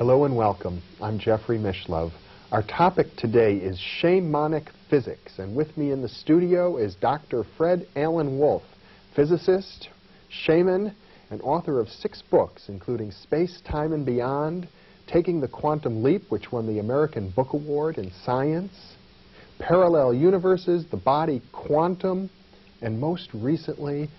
Hello and welcome. I'm Jeffrey Mishlove. Our topic today is shamanic physics, and with me in the studio is Dr. Fred Alan Wolf, physicist, shaman, and author of 6 books, including Space, Time, and Beyond, Taking the Quantum Leap, which won the American Book Award in Science, Parallel Universes, The Body Quantum, and most recently,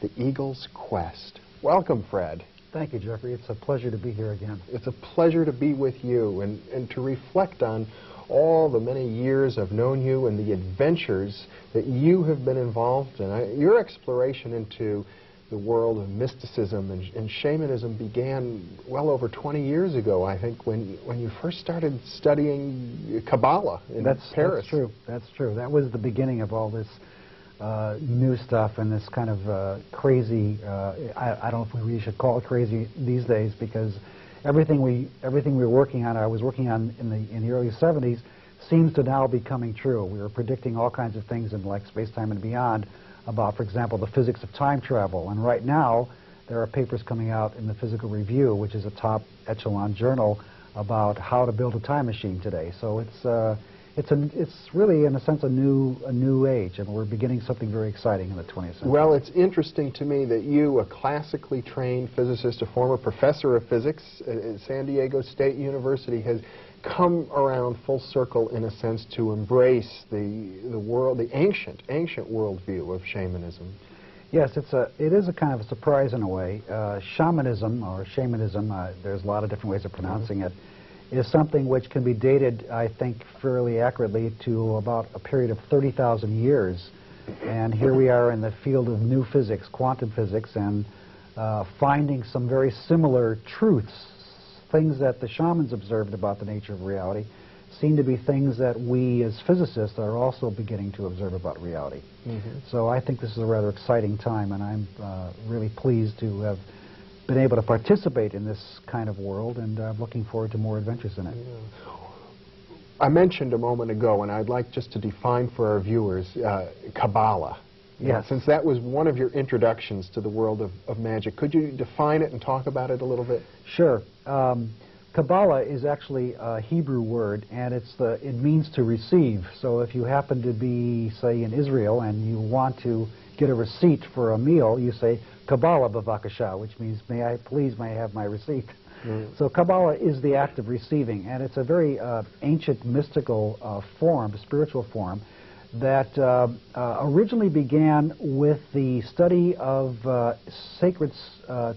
The Eagle's Quest. Welcome, Fred. Thank you, Jeffrey. It's a pleasure to be here again. It's a pleasure to be with you and to reflect on all the many years I've known you and the adventures that you have been involved in. Your exploration into the world of mysticism and shamanism began well over 20 years ago, I think, when you first started studying Kabbalah in Paris. That's true. That's true. That was the beginning of all this new stuff and this kind of crazy, I don't know if we really should call it crazy these days, because everything we were working on, I was working on in the early 70s, seems to now be coming true. We were predicting all kinds of things in like Space, Time, and Beyond about, for example, the physics of time travel. And right now, there are papers coming out in the Physical Review, which is a top echelon journal, about how to build a time machine today. So it's really, in a sense, a new age, and we're beginning something very exciting in the 20th century. Well, it's interesting to me that you, a classically trained physicist, a former professor of physics at San Diego State University, has come around full circle, in a sense, to embrace the ancient worldview of shamanism. Yes, it is a kind of a surprise in a way. Shamanism, there's a lot of different ways of pronouncing it, is something which can be dated, I think, fairly accurately to about a period of 30,000 years. And here we are in the field of new physics, quantum physics, and finding some very similar truths. Things that the shamans observed about the nature of reality seem to be things that we as physicists are also beginning to observe about reality. So I think this is a rather exciting time, and I'm really pleased to have been able to participate in this kind of world, and looking forward to more adventures in it. Yeah. I mentioned a moment ago, and I'd like just to define for our viewers, Kabbalah. Yes. Since that was one of your introductions to the world of magic, could you define it and talk about it a little bit? Sure. Kabbalah is actually a Hebrew word, and it means to receive. So if you happen to be, say, in Israel and you want to get a receipt for a meal, you say Kabbalah b'vakasha, which means may I have my receipt. So Kabbalah is the act of receiving, and it's a very ancient mystical form, a spiritual form, that originally began with the study of sacred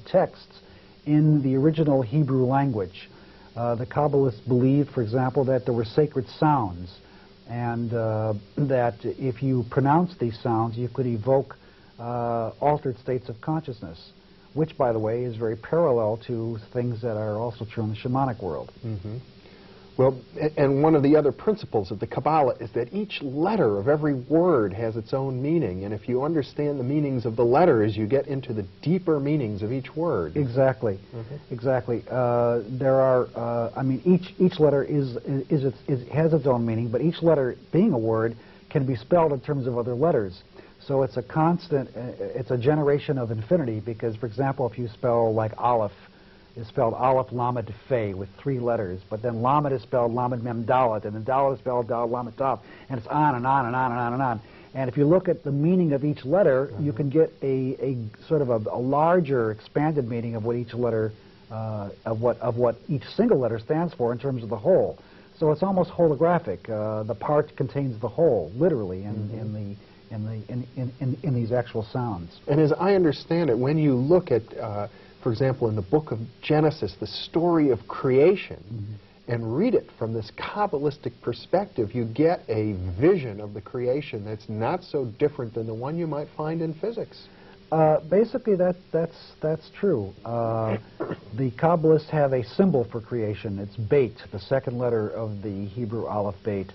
texts in the original Hebrew language. The Kabbalists believed, for example, that there were sacred sounds, and that if you pronounce these sounds, you could evoke altered states of consciousness, which, by the way, is very parallel to things that are also true in the shamanic world. Well, and one of the other principles of the Kabbalah is that each letter of every word has its own meaning, and if you understand the meanings of the letters, you get into the deeper meanings of each word. Exactly. Exactly. There are, I mean, each letter has its own meaning, but each letter, being a word, can be spelled in terms of other letters. So it's a constant, it's a generation of infinity, because, for example, if you spell like Aleph, is spelled Aleph Lamed Fe with 3 letters, but then Lamed is spelled Lamed Mem Dalet, and then Dalet is spelled Dalet Lamed Tav, and it's on and on and on and on and on. And if you look at the meaning of each letter, you can get a sort of a larger, expanded meaning of what each letter, of what each single letter stands for in terms of the whole. So it's almost holographic. The part contains the whole, literally, in these actual sounds. And as I understand it, when you look at, for example, in the book of Genesis, the story of creation, and read it from this Kabbalistic perspective, you get a vision of the creation that's not so different than the one you might find in physics. Basically, that's true. The Kabbalists have a symbol for creation. It's Beit, the second letter of the Hebrew Aleph Beit.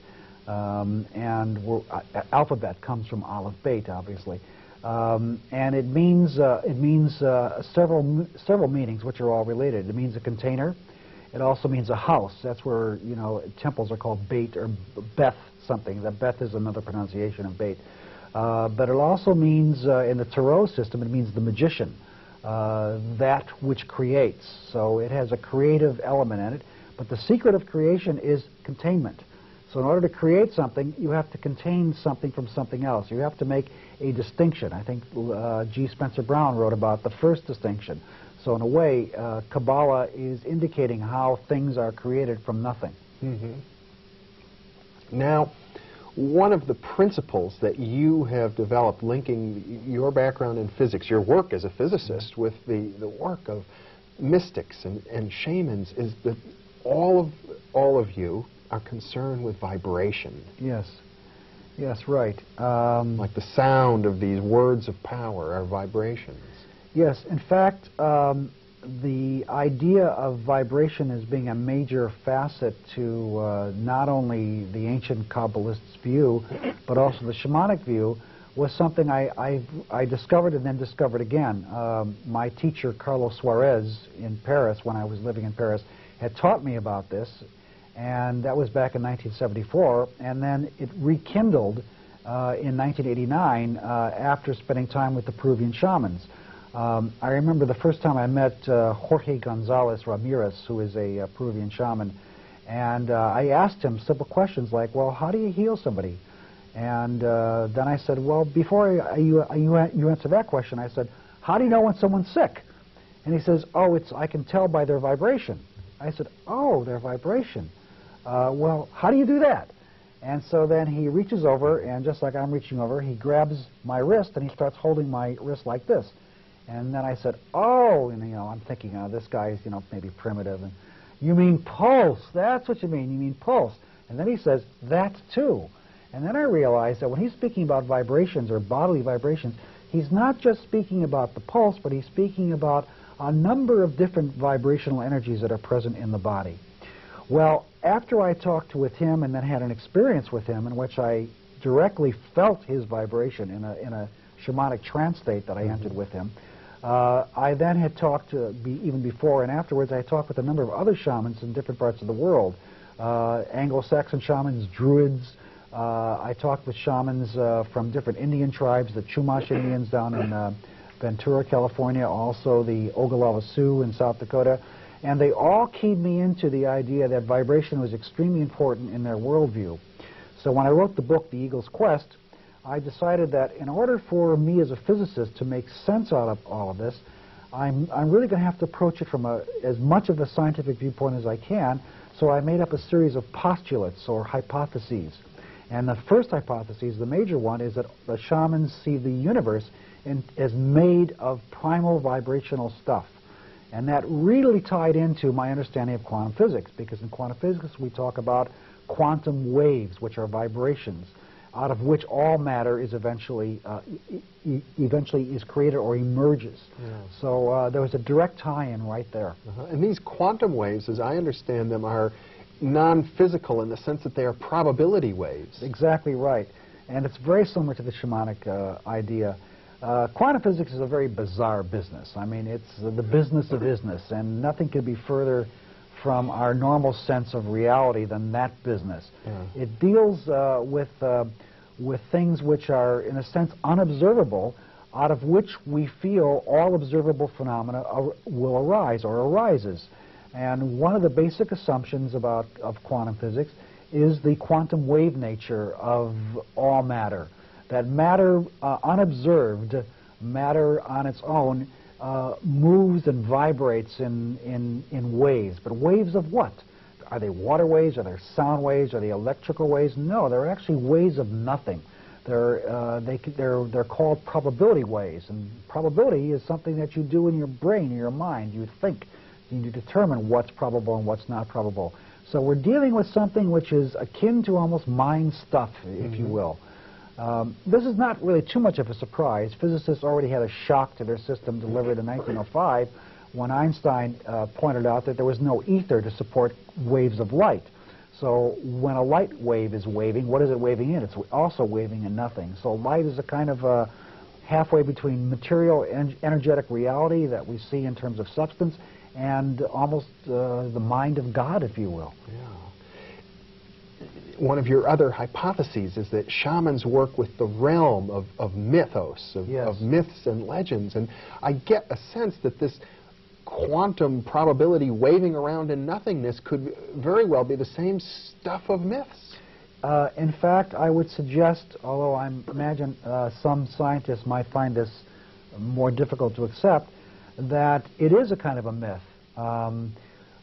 Alphabet comes from Aleph Beit, obviously, and it means several meanings, which are all related. It means a container. It also means a house. That's where, you know, temples are called Beit or Beth something. That Beth is another pronunciation of Beit. But it also means, in the Tarot system, it means the magician. that which creates. So it has a creative element in it, but the secret of creation is containment. So in order to create something, you have to contain something from something else. You have to make a distinction. I think G. Spencer Brown wrote about the first distinction. So in a way, Kabbalah is indicating how things are created from nothing. Mm-hmm. Now, one of the principles that you have developed linking your background in physics, your work as a physicist, with the work of mystics and shamans is that all of you are concerned with vibration. Yes. Yes, right. Like the sound of these words of power are vibrations. Yes, in fact, the idea of vibration as being a major facet to not only the ancient Kabbalists' view, but also the shamanic view, was something I discovered and then discovered again. My teacher, Carlos Suarez, in Paris, when I was living in Paris, had taught me about this, and that was back in 1974, and then it rekindled in 1989 after spending time with the Peruvian shamans. I remember the first time I met Jorge Gonzalez Ramirez, who is a Peruvian shaman, and I asked him simple questions like, well, how do you heal somebody? And then I said, well, before you answer that question, I said, how do you know when someone's sick? And he says, oh, I can tell by their vibration. I said, oh, their vibration. Well, how do you do that? And so then he reaches over, and just like I'm reaching over, he grabs my wrist, and he starts holding my wrist like this. And then I said, oh, and I'm thinking, this guy's, maybe primitive. And you mean pulse? That's what you mean. You mean pulse. And then he says, that too. And then I realized that when he's speaking about vibrations or bodily vibrations, he's not just speaking about the pulse, but he's speaking about a number of different vibrational energies that are present in the body. Well, after I talked with him and then had an experience with him in which I directly felt his vibration in a shamanic trance state that I entered with him, I then had talked even before and afterwards, I talked with a number of other shamans in different parts of the world, Anglo-Saxon shamans, Druids. I talked with shamans from different Indian tribes, the Chumash Indians down in Ventura, California, also the Oglala Sioux in South Dakota, and they all keyed me into the idea that vibration was extremely important in their worldview. So when I wrote the book, The Eagle's Quest, I decided that in order for me as a physicist to make sense out of all of this, I'm really going to have to approach it from as much of a scientific viewpoint as I can, so I made up a series of postulates or hypotheses. And the first hypothesis, the major one, is that the shamans see the universe as made of primal vibrational stuff. And that really tied into my understanding of quantum physics, because in quantum physics we talk about quantum waves, which are vibrations, out of which all matter is eventually is created or emerges. Yeah. So there was a direct tie-in right there. And these quantum waves, as I understand them, are non-physical in the sense that they are probability waves. Exactly right. And it's very similar to the shamanic idea. Quantum physics is a very bizarre business. I mean, it's the business of business, and nothing could be further from our normal sense of reality than that business. Yeah. It deals with things which are, in a sense, unobservable, out of which we feel all observable phenomena will arise or arises. And one of the basic assumptions of quantum physics is the quantum wave nature of all matter. That matter, unobserved, matter on its own, moves and vibrates in waves. But waves of what? Are they water waves? Are they sound waves? Are they electrical waves? No, they're actually waves of nothing. They're called probability waves. And probability is something that you do in your brain, in your mind. You think. You determine what's probable and what's not probable. So we're dealing with something which is akin to almost mind stuff, if you will. This is not really too much of a surprise. Physicists already had a shock to their system delivered in 1905 when Einstein pointed out that there was no ether to support waves of light. So when a light wave is waving, what is it waving in? It's also waving in nothing. So light is a kind of halfway between material and energetic reality that we see in terms of substance and almost the mind of God, if you will. Yeah. one of your other hypotheses is that shamans work with the realm of mythos, of myths and legends. And I get a sense that this quantum probability waving around in nothingness could very well be the same stuff of myths. In fact, I would suggest, although I imagine some scientists might find this more difficult to accept, that it is a kind of a myth.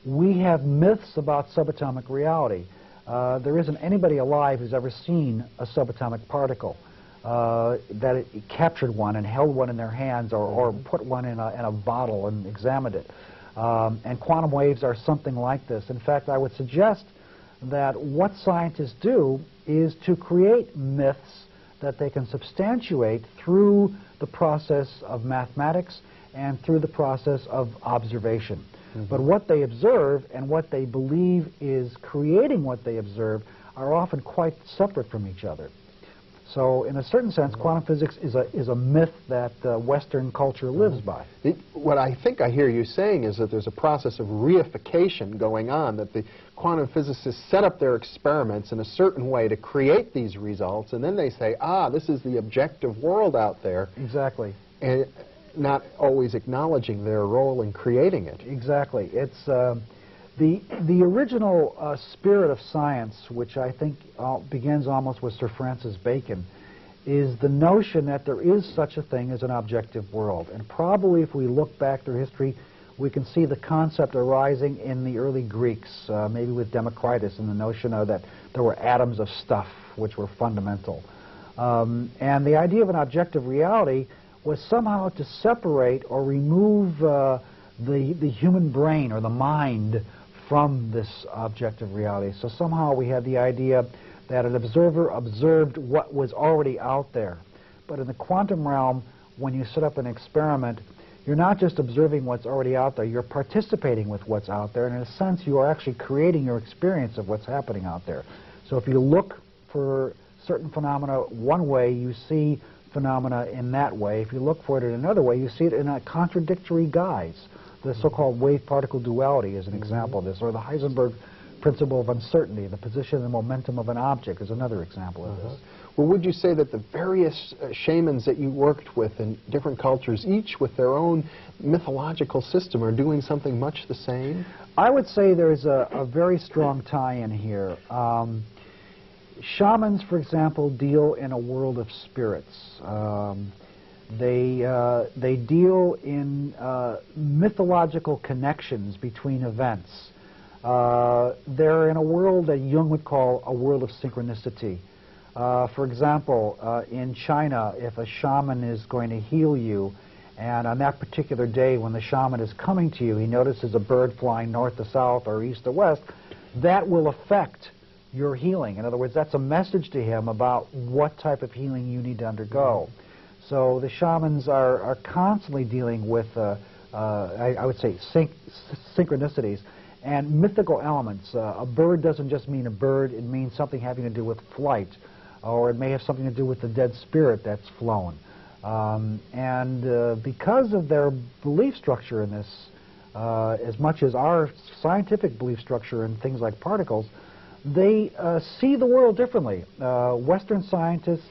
We have myths about subatomic reality. There isn't anybody alive who's ever seen a subatomic particle, that it captured one and held one in their hands, or put one in a bottle and examined it. And quantum waves are something like this. In fact, I would suggest that what scientists do is to create myths that they can substantiate through the process of mathematics and through the process of observation. But what they observe and what they believe is creating what they observe are often quite separate from each other. So in a certain sense, quantum physics is a myth that Western culture lives by. What I think I hear you saying is that there's a process of reification going on, that the quantum physicists set up their experiments in a certain way to create these results, and then they say, this is the objective world out there. Exactly. And not always acknowledging their role in creating it. Exactly. It's the original spirit of science, which I think begins almost with Sir Francis Bacon, is the notion that there is such a thing as an objective world. And probably if we look back through history, we can see the concept arising in the early Greeks, maybe with Democritus, and the notion of that there were atoms of stuff which were fundamental. And the idea of an objective reality was somehow to separate or remove the human brain or the mind from this objective reality. So somehow we had the idea that an observer observed what was already out there. But in the quantum realm, when you set up an experiment, you're not just observing what's already out there, you're participating with what's out there, and in a sense you are actually creating your experience of what's happening out there. So if you look for certain phenomena one way, you see phenomena in that way. If you look for it in another way, you see it in a contradictory guise. The so-called wave-particle duality is an example of this, or the Heisenberg principle of uncertainty, the position and momentum of an object is another example of this. Well, would you say that the various shamans that you worked with in different cultures, each with their own mythological system, are doing something much the same? I would say there's a very strong tie-in here. Shamans, for example, deal in a world of spirits. They deal in mythological connections between events. They're in a world that Jung would call a world of synchronicity. For example, in China, if a shaman is going to heal you, and on that particular day when the shaman is coming to you, he notices a bird flying north to south or east to west, that will affect your healing. In other words, that's a message to him about what type of healing you need to undergo. So the shamans are constantly dealing with, I would say, synchronicities and mythical elements. A bird doesn't just mean a bird, it means something having to do with flight, or it may have something to do with the dead spirit that's flown. Because of their belief structure in this, as much as our scientific belief structure in things like particles, they see the world differently. Western scientists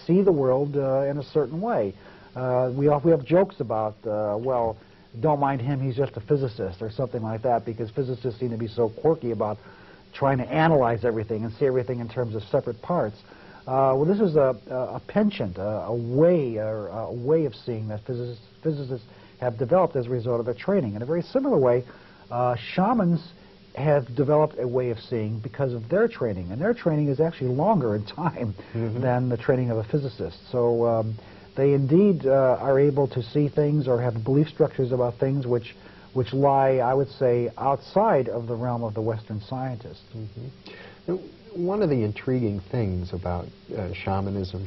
see the world in a certain way. We have jokes about, well, don't mind him, he's just a physicist, or something like that, because physicists seem to be so quirky about trying to analyze everything and see everything in terms of separate parts. Well, this is a penchant, a way of seeing that physicists have developed as a result of their training. In a very similar way, shamans have developed a way of seeing because of their training, and their training is actually longer in time than the training of a physicist. So they indeed are able to see things or have belief structures about things which lie, I would say, outside of the realm of the Western scientist. One of the intriguing things about shamanism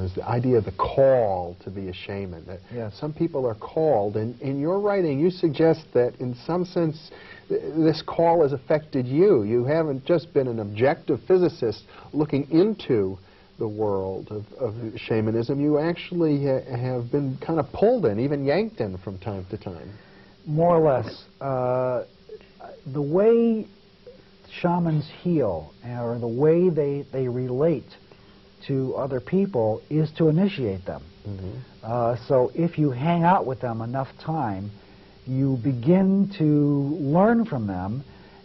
is the idea of the call to be a shaman. That some people are called, and in your writing you suggest that in some sense this call has affected you. You haven't just been an objective physicist looking into the world of shamanism. You actually have been kind of pulled in, even yanked in from time to time. More or less. The way shamans heal, or the way they relate to other people, is to initiate them. So if you hang out with them enough time, you begin to learn from them,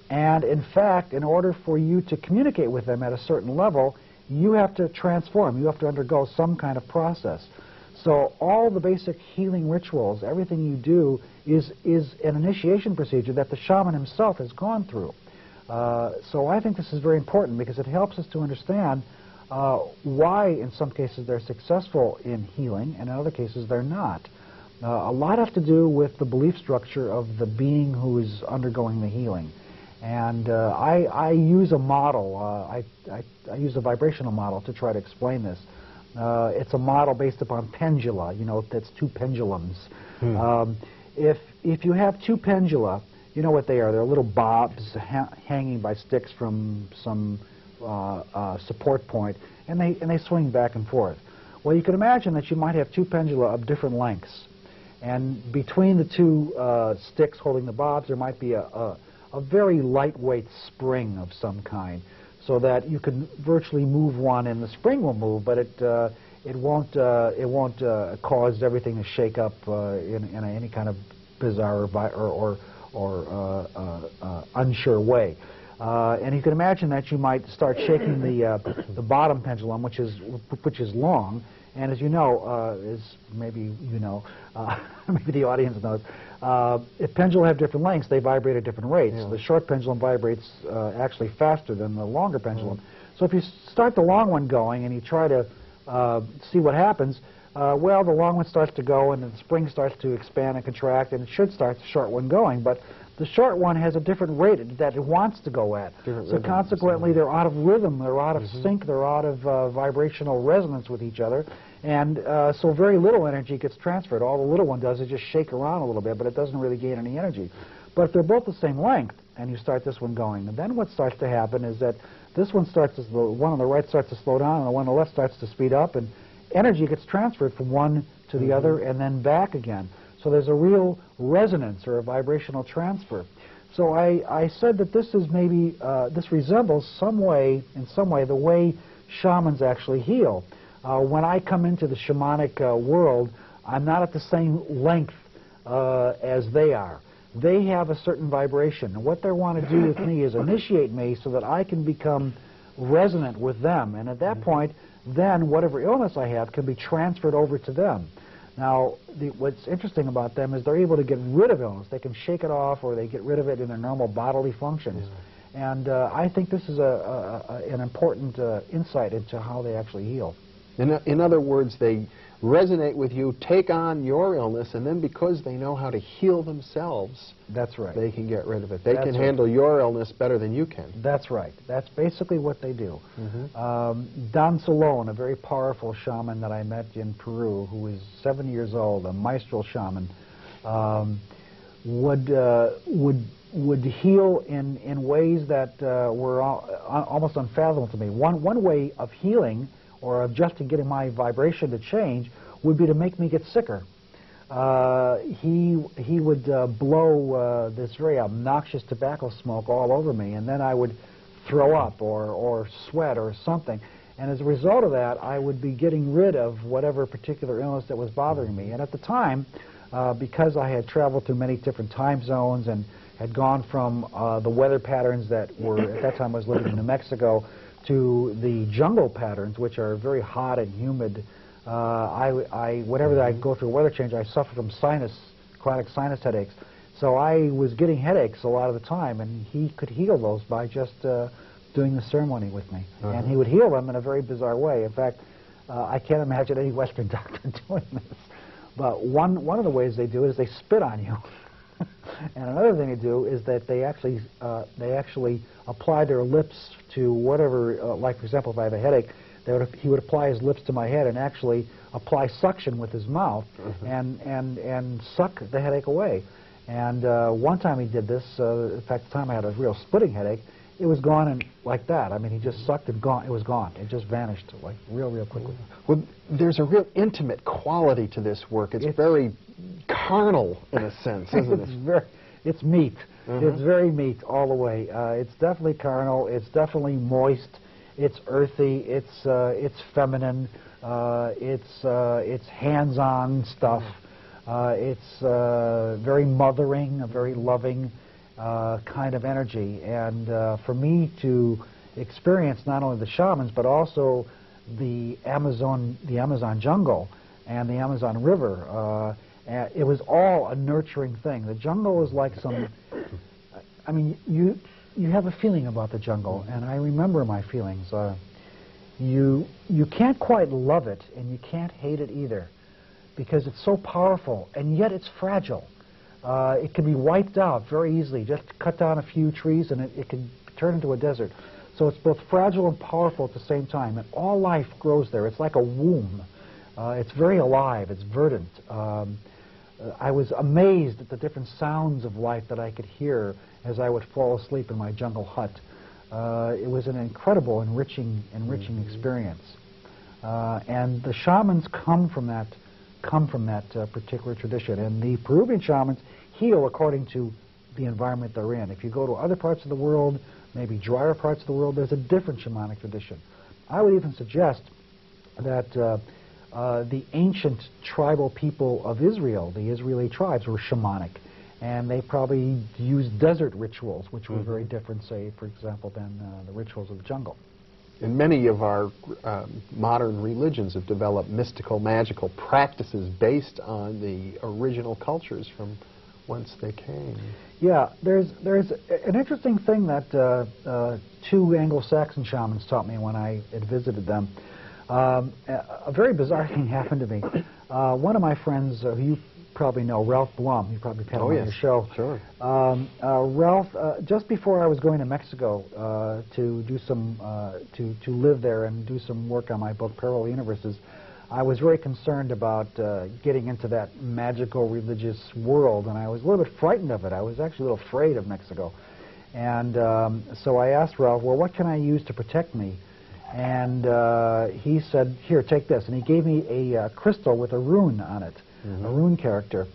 and in fact, in order for you to communicate with them at a certain level, you have to transform. You have to undergo some kind of process. So all the basic healing rituals, everything you do is an initiation procedure that the shaman himself has gone through. So I think this is very important because it helps us to understand why in some cases they're successful in healing and in other cases they're not. A lot have to do with the belief structure of the being who is undergoing the healing. And I use a model, I use a vibrational model to try to explain this. It's a model based upon pendula, you know, that's two pendulums. If you have two pendula, you know what they are. They're little bobs hanging by sticks from some support point, and they swing back and forth. Well, you can imagine that you might have two pendula of different lengths, and between the two sticks holding the bobs, there might be a very lightweight spring of some kind, so that you can virtually move one and the spring will move, but it won't cause everything to shake up in any kind of bizarre or unsure way. And you can imagine that you might start shaking the bottom pendulum, which is long, and as you know, as maybe you know, maybe the audience knows, if pendulum have different lengths, they vibrate at different rates. Yeah. The short pendulum vibrates actually faster than the longer pendulum. So if you start the long one going and you try to see what happens, well, the long one starts to go and the spring starts to expand and contract, and it should start the short one going, but the short one has a different rate that it wants to go at. So consequently, they're out of rhythm, they're out of sync, they're out of vibrational resonance with each other, and so very little energy gets transferred. All the little one does is just shake around a little bit, but it doesn't really gain any energy. But if they're both the same length, and you start this one going, and then what starts to happen is that this one starts to, the one on the right starts to slow down, and the one on the left starts to speed up, and energy gets transferred from one to the other and then back again. So there's a real resonance or a vibrational transfer. So I said that this is maybe, this resembles in some way the way shamans actually heal. When I come into the shamanic world, I'm not at the same length as they are. They have a certain vibration, and what they want to do with me is initiate me so that I can become resonant with them, and at that point, then whatever illness I have can be transferred over to them. Now, what's interesting about them is they're able to get rid of illness. They can shake it off, or they get rid of it in their normal bodily functions. Yeah. And I think this is an important insight into how they actually heal. In other words, they resonate with you, take on your illness, and then because they know how to heal themselves, that's right, they can get rid of it. They can handle your illness better than you can. That's right. That's basically what they do. Don Salone, a very powerful shaman that I met in Peru, who is 70 years old, a maestral shaman, would heal in ways that were almost unfathomable to me. One way of healing, or of just to getting my vibration to change, would be to make me get sicker. He would blow this very obnoxious tobacco smoke all over me, and then I would throw up or sweat or something. And as a result of that, I would be getting rid of whatever particular illness that was bothering me. And at the time, because I had traveled through many different time zones and had gone from the weather patterns that were, at that time I was living in New Mexico, to the jungle patterns, which are very hot and humid. Whenever I go through a weather change, I suffer from chronic sinus headaches. So I was getting headaches a lot of the time, and he could heal those by just doing the ceremony with me. And he would heal them in a very bizarre way. In fact, I can't imagine any Western doctor doing this. But one of the ways they do it is they spit on you. And another thing they do is that they actually apply their lips to whatever, like for example, if I have a headache, he would apply his lips to my head and actually apply suction with his mouth and suck the headache away. And one time he did this, in fact, the time I had a real splitting headache, it was gone and like that. I mean, he just sucked and gone. It was gone. It just vanished like real quickly. Well, there's a real intimate quality to this work. It's very carnal in a sense, isn't it? It's meat. It's very meat all the way. It's definitely carnal. It's definitely moist. It's earthy. It's feminine. It's hands-on stuff. It's very mothering, a very loving kind of energy. And for me to experience not only the shamans but also the Amazon jungle and the Amazon River, it was all a nurturing thing. The jungle is like some, I mean, you have a feeling about the jungle, and I remember my feelings. You can't quite love it, and you can't hate it either, because it's so powerful, and yet it's fragile. It can be wiped out very easily. Just cut down a few trees, and it can turn into a desert. So it's both fragile and powerful at the same time, and all life grows there. It's like a womb. It's very alive. It's verdant. I was amazed at the different sounds of life that I could hear as I would fall asleep in my jungle hut. It was an incredible, enriching experience. And the shamans come from that particular tradition. And the Peruvian shamans heal according to the environment they're in. If you go to other parts of the world, maybe drier parts of the world, there's a different shamanic tradition. I would even suggest that the ancient tribal people of Israel, the Israeli tribes, were shamanic. And they probably used desert rituals, which were very different, say, for example, than the rituals of the jungle. And many of our modern religions have developed mystical, magical practices based on the original cultures from whence they came. Yeah, there's an interesting thing that two Anglo-Saxon shamans taught me when I had visited them. A very bizarre thing happened to me. One of my friends, who you probably know, Ralph Blum, you probably had him on your show. Sure. Ralph, just before I was going to Mexico to do some to live there and do some work on my book Parallel Universes, I was very concerned about getting into that magical religious world, and I was a little bit frightened of it. I was actually a little afraid of Mexico. And so I asked Ralph, well, what can I use to protect me? And he said, here, take this. And he gave me a crystal with a rune on it, a rune character.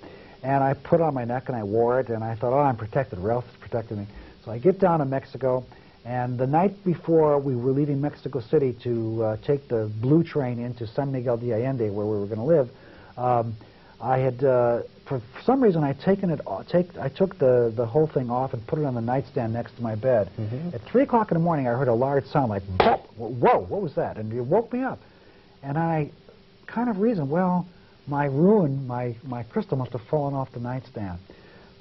And I put it on my neck and I wore it, and I thought, oh, I'm protected. Ralph has protected me. So I get down to Mexico, and the night before we were leaving Mexico City to take the blue train into San Miguel de Allende, where we were going to live, I had, for some reason, I took the whole thing off and put it on the nightstand next to my bed. At 3 o'clock in the morning, I heard a large sound like, bop! Whoa, what was that? And it woke me up. And I kind of reasoned, well, my rune, my crystal must have fallen off the nightstand.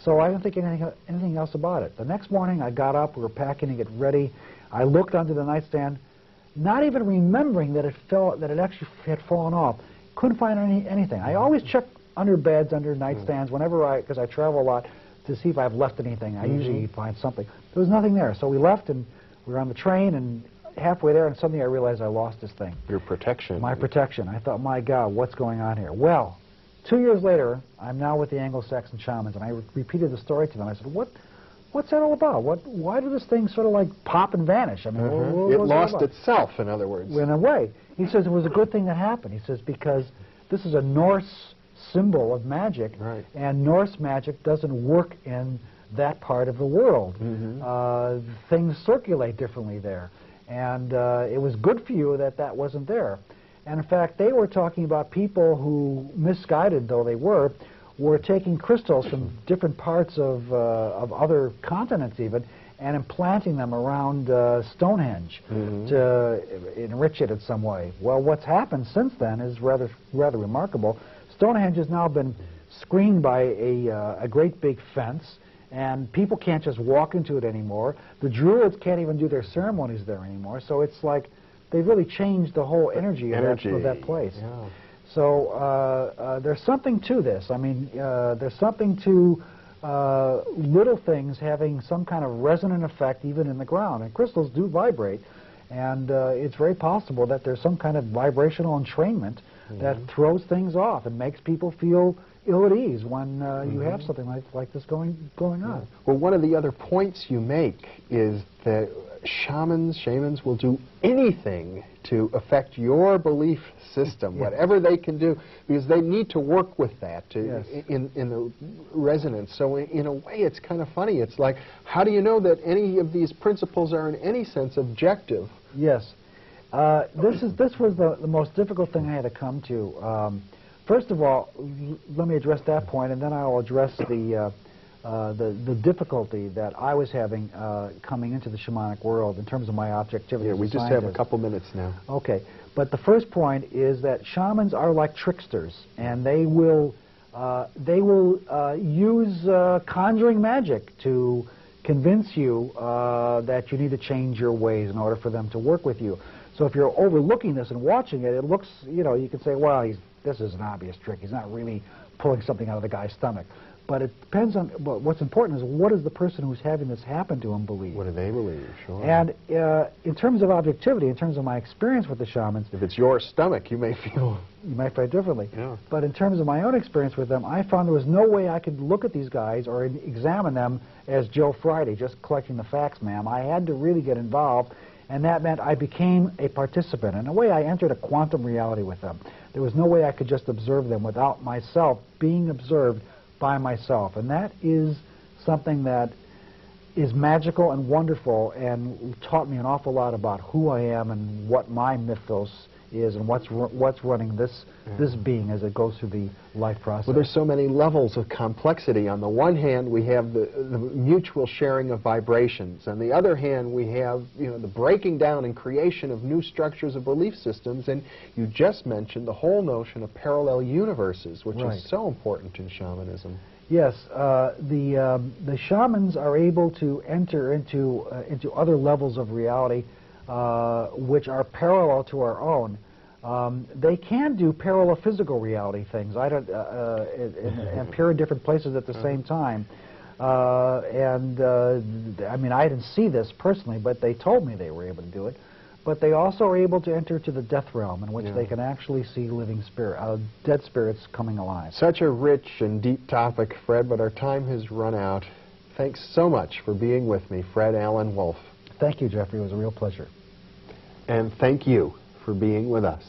So I didn't think anything else about it. The next morning, I got up, we were packing to get ready. I looked under the nightstand, not even remembering that it actually had fallen off. Couldn't find anything. I always check under beds, under nightstands, because I travel a lot, to see if I've left anything. I usually find something. There was nothing there. So we left, and we were on the train, and halfway there, and suddenly I realized I lost this thing. Your protection. My protection. I thought, my God, what's going on here? Well, 2 years later, I'm now with the Anglo-Saxon shamans, and I repeated the story to them. I said, what's that all about? Why did this thing sort of like pop and vanish? I mean, it lost itself, in other words. In a way. He says it was a good thing that happened. He says because this is a Norse symbol of magic, and Norse magic doesn't work in that part of the world. Things circulate differently there. And it was good for you that wasn't there. And in fact, they were talking about people who, misguided though they were taking crystals from different parts of other continents even, and implanting them around Stonehenge to enrich it in some way. Well, what's happened since then is rather remarkable. Stonehenge has now been screened by a great big fence, and people can't just walk into it anymore. The Druids can't even do their ceremonies there anymore. So it's like they've really changed the whole energy of that place. Yeah. So there's something to this. I mean, there's something to little things having some kind of resonant effect even in the ground. And crystals do vibrate, and it's very possible that there's some kind of vibrational entrainment that throws things off and makes people feel ill at ease when you have something like this going on. Well, one of the other points you make is that shamans will do anything to affect your belief system, whatever they can do, because they need to work with that in the resonance. So in a way, it's kind of funny. It's like, how do you know that any of these principles are in any sense objective? Yes. This was the most difficult thing I had to come to. First of all, let me address that point, and then I'll address the difficulty that I was having coming into the shamanic world in terms of my objectivity as a we just have a couple minutes now. Okay, but the first point is that shamans are like tricksters, and they will use conjuring magic to convince you that you need to change your ways in order for them to work with you. So if you're overlooking this and watching it, it looks, you know, you can say, well, this is an obvious trick. He's not really pulling something out of the guy's stomach. But it depends on, what's important is, what does the person who's having this happen to him believe? What do they believe? Sure. And in terms of objectivity, in terms of my experience with the shamans... If it's your stomach, you may feel... You might feel differently. Yeah. But in terms of my own experience with them, I found there was no way I could look at these guys or examine them as Joe Friday, just collecting the facts, ma'am. I had to really get involved, and that meant I became a participant. In a way, I entered a quantum reality with them. There was no way I could just observe them without myself being observed by myself. And that is something that is magical and wonderful and taught me an awful lot about who I am and what my mythos is and what's running this being as it goes through the life process. Well, there's so many levels of complexity. On the one hand, we have the mutual sharing of vibrations. On the other hand, we have, you know, the breaking down and creation of new structures of belief systems. And you just mentioned the whole notion of parallel universes, which is so important in shamanism. Yes, the shamans are able to enter into other levels of reality which are parallel to our own. They can do parallel physical reality things. I don't and appear in different places at the same time. I mean, I didn't see this personally, but they told me they were able to do it. But they also are able to enter to the death realm, in which they can actually see living dead spirits coming alive. Such a rich and deep topic, Fred, but our time has run out. Thanks so much for being with me, Fred Alan Wolf. Thank you, Jeffrey. It was a real pleasure. And thank you for being with us.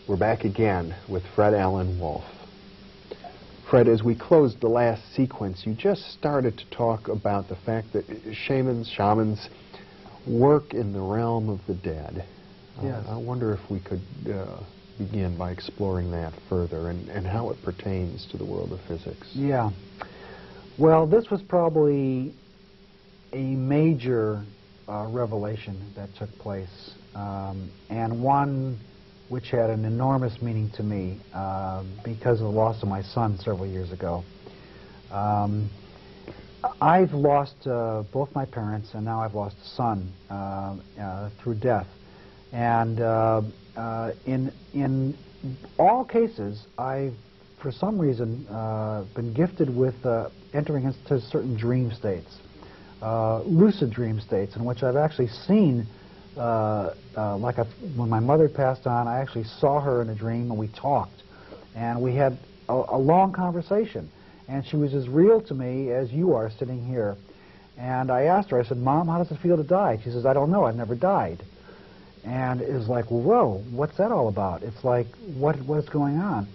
We're back again with Fred Alan Wolf. Fred, as we closed the last sequence, you just started to talk about the fact that shamans work in the realm of the dead. Yes. I wonder if we could begin by exploring that further and how it pertains to the world of physics. Yeah. Well, this was probably a major revelation that took place, and one which had an enormous meaning to me because of the loss of my son several years ago. I've lost both my parents, and now I've lost a son through death. And in all cases, I've, for some reason, been gifted with entering into certain dream states, lucid dream states, in which I've actually seen when my mother passed on, I actually saw her in a dream, and we talked, and we had a long conversation, and she was as real to me as you are sitting here. And I asked her, I said, Mom, how does it feel to die? She says, I don't know, I've never died. And it was like, whoa, what's that all about? It's like, what's going on?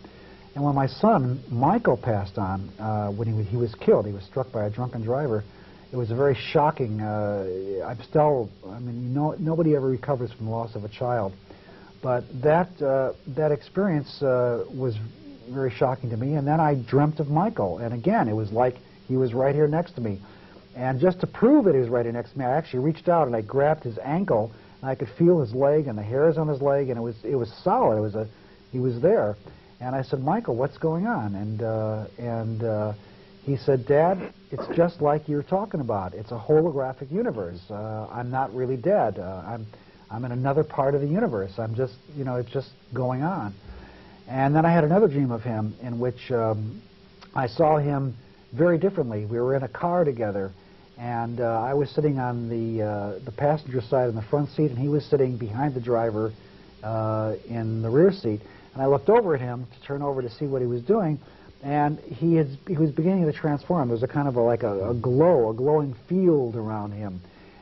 And when my son, Michael, passed on, when he was killed, he was struck by a drunken driver, it was a very shocking, nobody ever recovers from the loss of a child. But that experience was very shocking to me. And then I dreamt of Michael. And again, it was like he was right here next to me. And just to prove that he was right here next to me, I actually reached out and I grabbed his ankle, and I could feel his leg and the hairs on his leg, and it was solid. He was there. And I said, Michael, what's going on? And he said, Dad, it's just like you're talking about. It's a holographic universe. I'm not really dead. I'm in another part of the universe. I'm just, it's just going on. And then I had another dream of him in which I saw him very differently. We were in a car together, and I was sitting on the passenger side in the front seat, and he was sitting behind the driver in the rear seat. And I looked over at him to turn over to see what he was doing, and he was beginning to transform. There was a kind of a glowing field around him.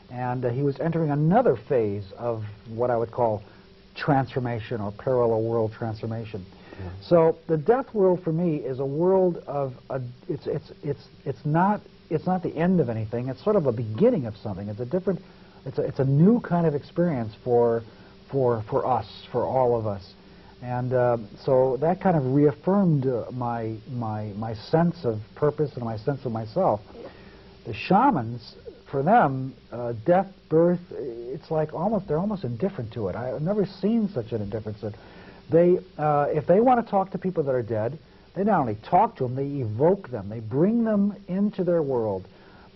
And he was entering another phase of what I would call transformation or parallel world transformation. Yeah. So the death world for me is a world of it's not the end of anything. It's sort of a beginning of something. It's a new kind of experience for us, for all of us. And so that kind of reaffirmed my sense of purpose and my sense of myself. The shamans, for them, death, birth, it's like they're almost indifferent to it. I've never seen such an indifference. If they want to talk to people that are dead, they not only talk to them, they evoke them. They bring them into their world.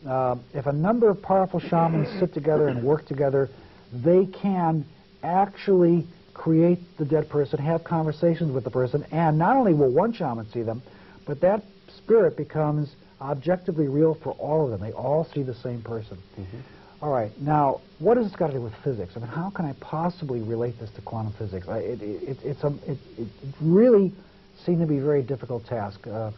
If a number of powerful shamans sit together and work together, they can actually create the dead person, have conversations with the person, and not only will one shaman see them, but that spirit becomes objectively real for all of them. They all see the same person. Mm-hmm. All right, now, what has this got to do with physics? I mean, how can I possibly relate this to quantum physics? It really seemed to be a very difficult task. The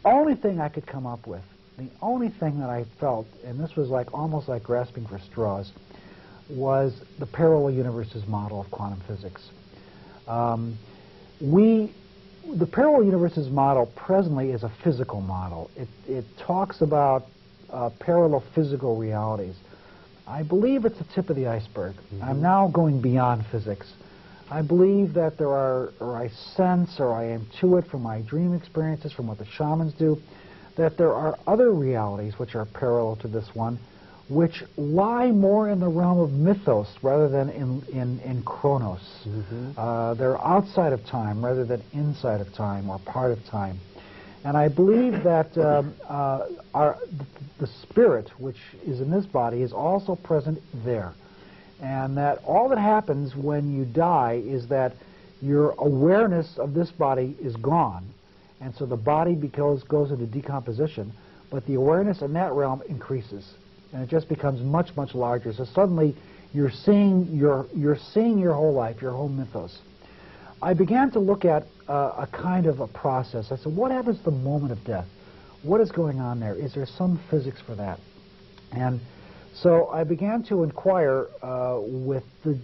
only thing I could come up with, the only thing that I felt, and this was almost like grasping for straws, was the parallel universes model of quantum physics. The parallel universes model presently is a physical model. It talks about parallel physical realities. I believe it's the tip of the iceberg. Mm-hmm. I'm now going beyond physics. I believe that there are, or I sense, or I intuit from my dream experiences, from what the shamans do, that there are other realities which are parallel to this one, which lie more in the realm of mythos rather than in chronos. Mm-hmm. They're outside of time rather than inside of time or part of time. And I believe that the spirit, which is in this body, is also present there. And that all that happens when you die is that your awareness of this body is gone. And so the body goes into decomposition, but the awareness in that realm increases. And it just becomes much, much larger. So suddenly you're seeing your whole life, your whole mythos. I began to look at a kind of a process. I said, what happens at the moment of death? What is going on there? Is there some physics for that? And so I began to inquire with the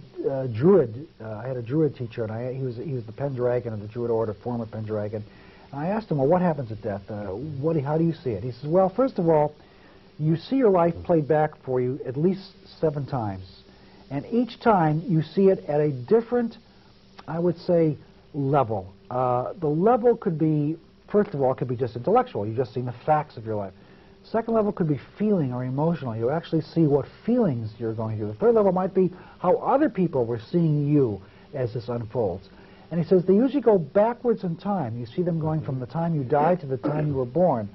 Druid. I had a Druid teacher, and he was the Pendragon of the Druid order, former Pendragon. And I asked him, well, what happens at death? How do you see it? He says, well, first of all, you see your life played back for you at least 7 times. And each time you see it at a different, I would say, level. The level could be, first of all, it could be just intellectual. You've just seen the facts of your life. Second level could be feeling or emotional. You actually see what feelings you're going through. The third level might be how other people were seeing you as this unfolds. And he says they usually go backwards in time. You see them going from the time you died to the time you were born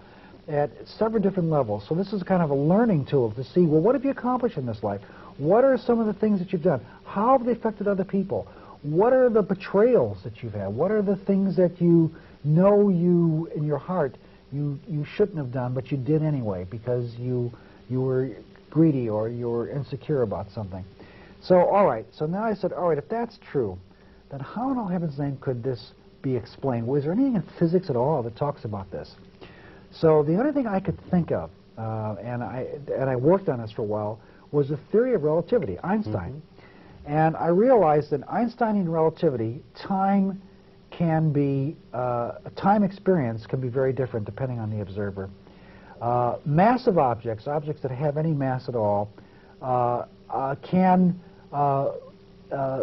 at several different levels. So this is kind of a learning tool to see, well, what have you accomplished in this life? What are some of the things that you've done? How have they affected other people? What are the betrayals that you've had? What are the things that you know you, in your heart, you shouldn't have done, but you did anyway because you were greedy or you were insecure about something? So, all right, so now I said, all right, if that's true, then how in all heaven's name could this be explained? Was there anything in physics at all that talks about this? So the only thing I could think of and I worked on this for a while, was the theory of relativity, Einstein. And I realized that in Einsteinian relativity, time experience can be very different depending on the observer. Massive objects that have any mass at all, can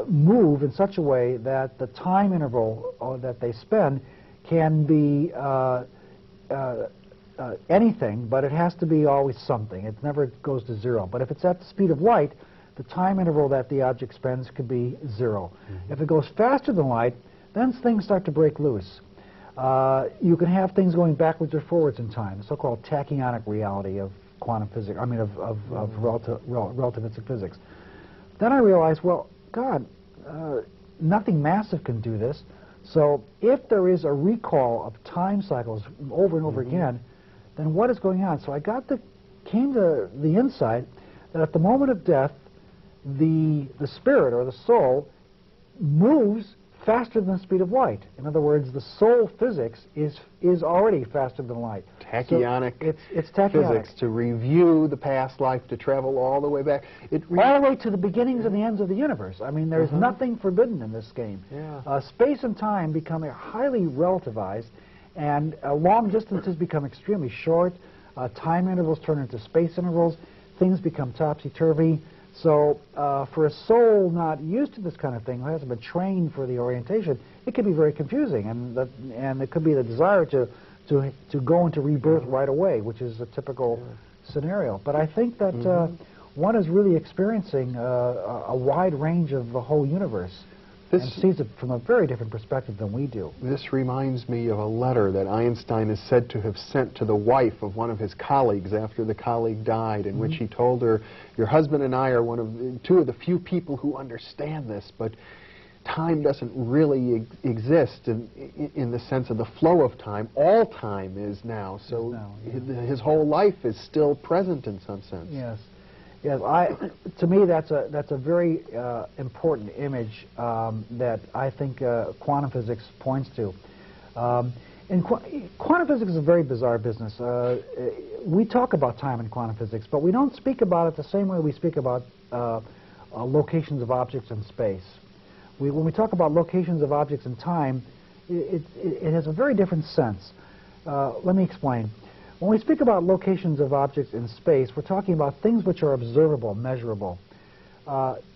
move in such a way that the time interval that they spend can be anything, but it has to be always something. It never goes to zero. But if it's at the speed of light, the time interval that the object spends could be zero. If it goes faster than light, then things start to break loose. You can have things going backwards or forwards in time, the so-called tachyonic reality of quantum physics, I mean of relativistic physics. Then I realized, well, God, nothing massive can do this. So if there is a recall of time cycles over and over again, then what is going on? So I came to the insight that at the moment of death, the spirit or the soul moves faster than the speed of light. In other words, the soul physics is already faster than light. Tachyonic, so it's tachyonic physics, to review the past life, to travel all the way back. All the way to the beginnings and the ends of the universe. I mean, there's nothing forbidden in this game. Space and time become highly relativized, and long distances become extremely short. Time intervals turn into space intervals. Things become topsy-turvy. So for a soul not used to this kind of thing, who hasn't been trained for the orientation, it can be very confusing, and it could be the desire to go into rebirth right away, which is a typical scenario. But I think that one is really experiencing a wide range of the whole universe and sees it from a very different perspective than we do. This reminds me of a letter that Einstein is said to have sent to the wife of one of his colleagues after the colleague died, in which he told her, "Your husband and I are two of the few people who understand this, but time doesn't really exist in the sense of the flow of time. All time is now, so his whole life is still present in some sense." Yes. Yes, to me that's a very important image that I think quantum physics points to. And quantum physics is a very bizarre business. We talk about time in quantum physics, but we don't speak about it the same way we speak about locations of objects in space. When we talk about locations of objects in time, it has a very different sense. Let me explain. When we speak about locations of objects in space, we're talking about things which are observable, measurable.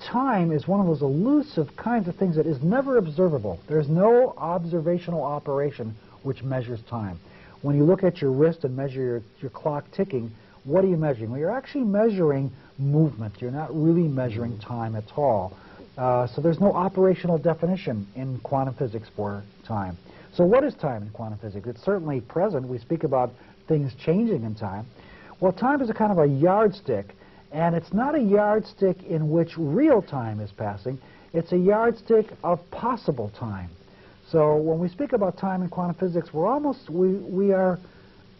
Time is one of those elusive kinds of things that is never observable. There's no observational operation which measures time. When you look at your wrist and measure your clock ticking, what are you measuring? Well, you're actually measuring movement. You're not really measuring time at all. So there's no operational definition in quantum physics for time. So what is time in quantum physics? It's certainly present. We speak about things changing in time. Well, time is a kind of a yardstick, and it's not a yardstick in which real time is passing. It's a yardstick of possible time. So when we speak about time in quantum physics, we are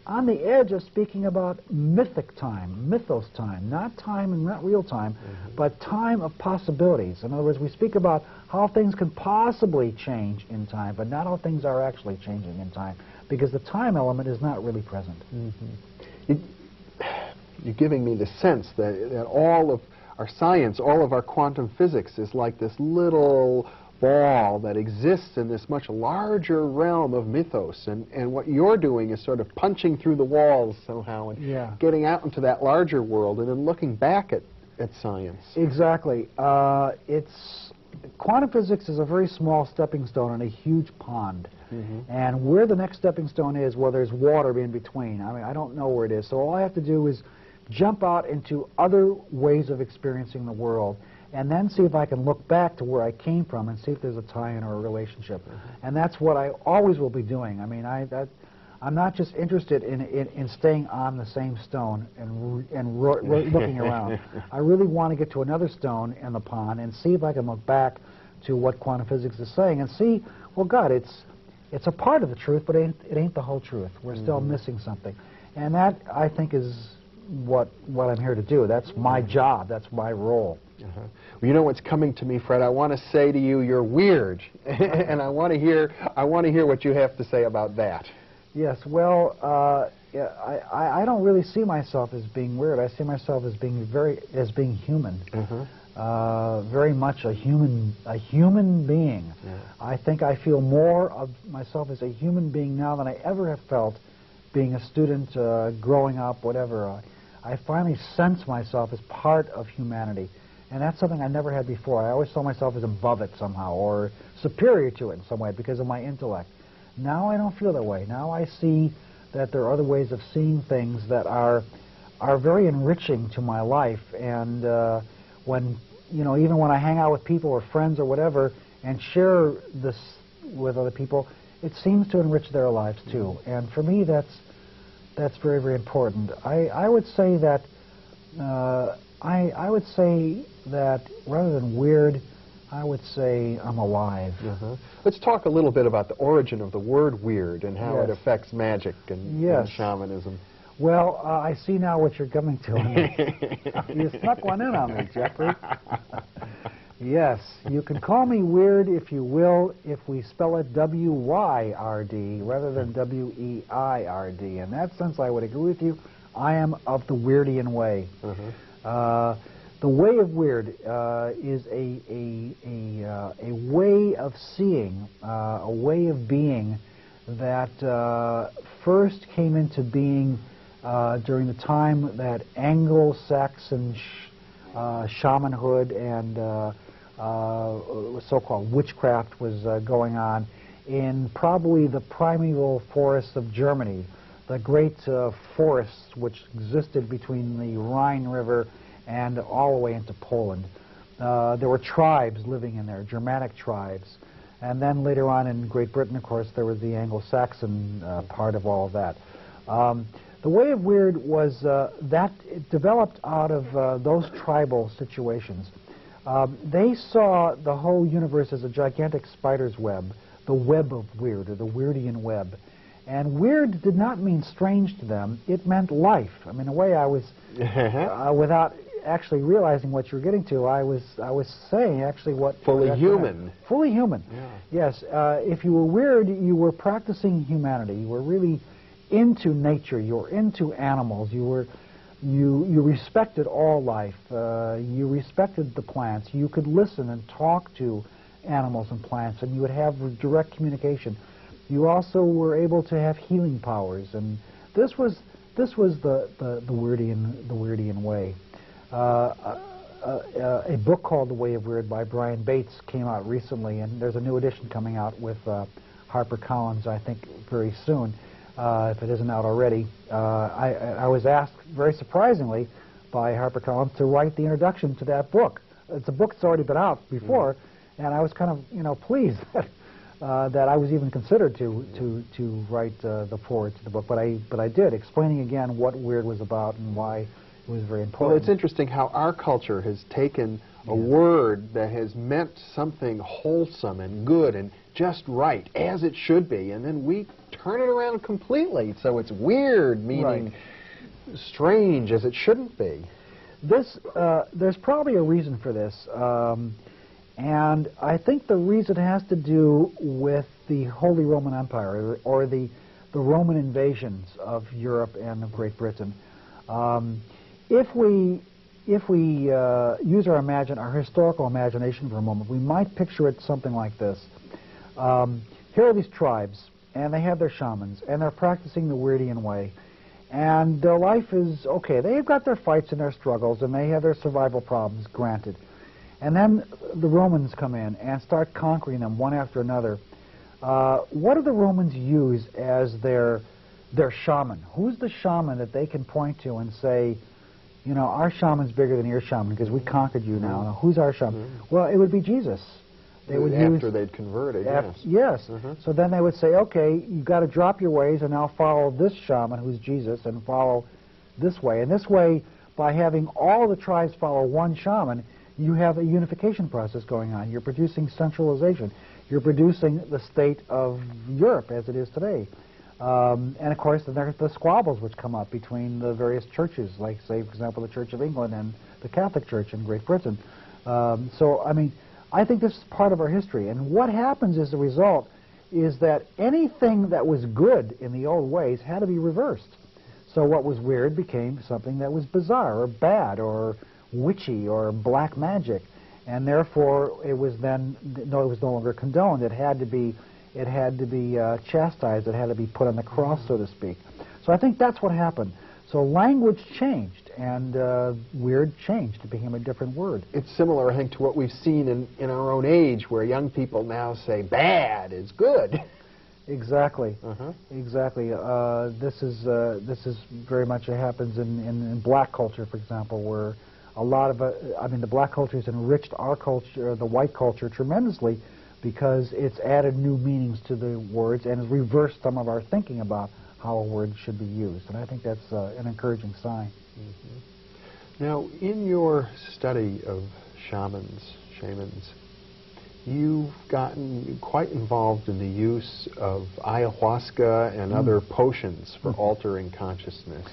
on the edge of speaking about mythic time, mythos time, not time and not real time, but time of possibilities. In other words, we speak about how things can possibly change in time, but not how things are actually changing in time, because the time element is not really present. You're giving me the sense that all of our science, all of our quantum physics is like this little ball that exists in this much larger realm of mythos, and what you're doing is sort of punching through the walls somehow and getting out into that larger world and then looking back at science. Exactly. Quantum physics is a very small stepping stone in a huge pond. And where the next stepping stone is, well, there's water in between. I mean, I don't know where it is. So all I have to do is jump out into other ways of experiencing the world, and then see if I can look back to where I came from and see if there's a tie-in or a relationship. And that's what I always will be doing. I mean, I'm not just interested in staying on the same stone and looking around. I really want to get to another stone in the pond and see if I can look back to what quantum physics is saying and see, well, God, it's a part of the truth, but it ain't the whole truth. We're still missing something. And that, I think, is what I'm here to do. That's my job. That's my role. Well, you know what's coming to me, Fred? I want to say to you, you're weird, and I want to hear what you have to say about that. Yes. Well, I don't really see myself as being weird. I see myself as being being human. Very much a human being. Yeah. I think I feel more of myself as a human being now than I ever have felt being a student, growing up, whatever. I finally sense myself as part of humanity. And that's something I never had before. I always saw myself as above it somehow, or superior to it in some way because of my intellect. Now I don't feel that way. Now I see that there are other ways of seeing things that are very enriching to my life. And when, even when I hang out with people or friends or whatever and share this with other people, it seems to enrich their lives too. And for me, that's very, very important. I would say that I would say that rather than weird, I would say I'm alive. Let's talk a little bit about the origin of the word weird and how it affects magic and shamanism. Well, I see now what you're coming to. You snuck one in on me, Jeffrey. Yes, you can call me weird if you will, if we spell it W-Y-R-D rather than W-E-I-R-D. In that sense, I would agree with you. I am of the Weirdian way. The way of weird is a way of seeing, a way of being that first came into being during the time that Anglo-Saxon shamanhood and so-called witchcraft was going on in probably the primeval forests of Germany, the great forests which existed between the Rhine River and all the way into Poland. There were tribes living in there, Germanic tribes. And then later on in Great Britain, of course, there was the Anglo-Saxon part of all of that. The way of weird was that it developed out of those tribal situations. They saw the whole universe as a gigantic spider's web, the web of weird, or the Weirdian web. And weird did not mean strange to them. It meant life. I mean, in a way, I was, without actually realizing what you were getting to, I was saying actually what... Fully human. Fully human. Yeah. Yes. If you were weird, you were practicing humanity. You were really into nature. You were into animals. You respected all life. You respected the plants. You could listen and talk to animals and plants, and you would have direct communication. You also were able to have healing powers, and this was the Weirdian way. A book called The Way of Weird by Brian Bates came out recently, and there's a new edition coming out with HarperCollins, I think, very soon, if it isn't out already. I was asked, very surprisingly, by HarperCollins to write the introduction to that book. It's a book that's already been out before, and I was kind of, pleased that I was even considered to write the foreword to the book, but I did, explaining again what weird was about and why it was very important. Well, it's interesting how our culture has taken a word that has meant something wholesome and good and just right, as it should be, and then we turn it around completely, so it's weird, meaning strange, as it shouldn't be. There's probably a reason for this. And I think the reason has to do with the Holy Roman Empire, or the Roman invasions of Europe and of Great Britain. If we use our historical imagination for a moment, we might picture it something like this. Here are these tribes, and they have their shamans, and they're practicing the Weirdian way. And their life is okay. They've got their fights and their struggles, and they have their survival problems, granted. And then the Romans come in and start conquering them one after another. What do the Romans use as their shaman? Who's the shaman that they can point to and say, our shaman's bigger than your shaman because we conquered you now. Now, who's our shaman? Well, it would be Jesus. They would after they'd converted, yes. So then they would say, okay, you've got to drop your ways and now follow this shaman, who's Jesus, and follow this way. And this way, by having all the tribes follow one shaman, you have a unification process going on. You're producing centralization. You're producing the state of Europe as it is today. And of course, then there's the squabbles which come up between the various churches, like, say, for example, the Church of England and the Catholic Church in Great Britain. So, I mean, I think this is part of our history. And what happens as a result is that anything that was good in the old ways had to be reversed. So what was weird became something that was bizarre or bad or witchy or black magic, and therefore it was then it was no longer condoned. It had to be chastised. It had to be put on the cross, so to speak. So I think that's what happened. So language changed, and weird changed. It became a different word. It's similar, I think, to what we've seen in our own age, where young people now say bad is good. Exactly. Exactly. This is very much what happens in black culture, for example, where a lot of the black culture has enriched our culture, the white culture, tremendously, because it's added new meanings to the words and has reversed some of our thinking about how a word should be used. And I think that's an encouraging sign. Now, in your study of shamans, you've gotten quite involved in the use of ayahuasca and other potions for altering consciousness.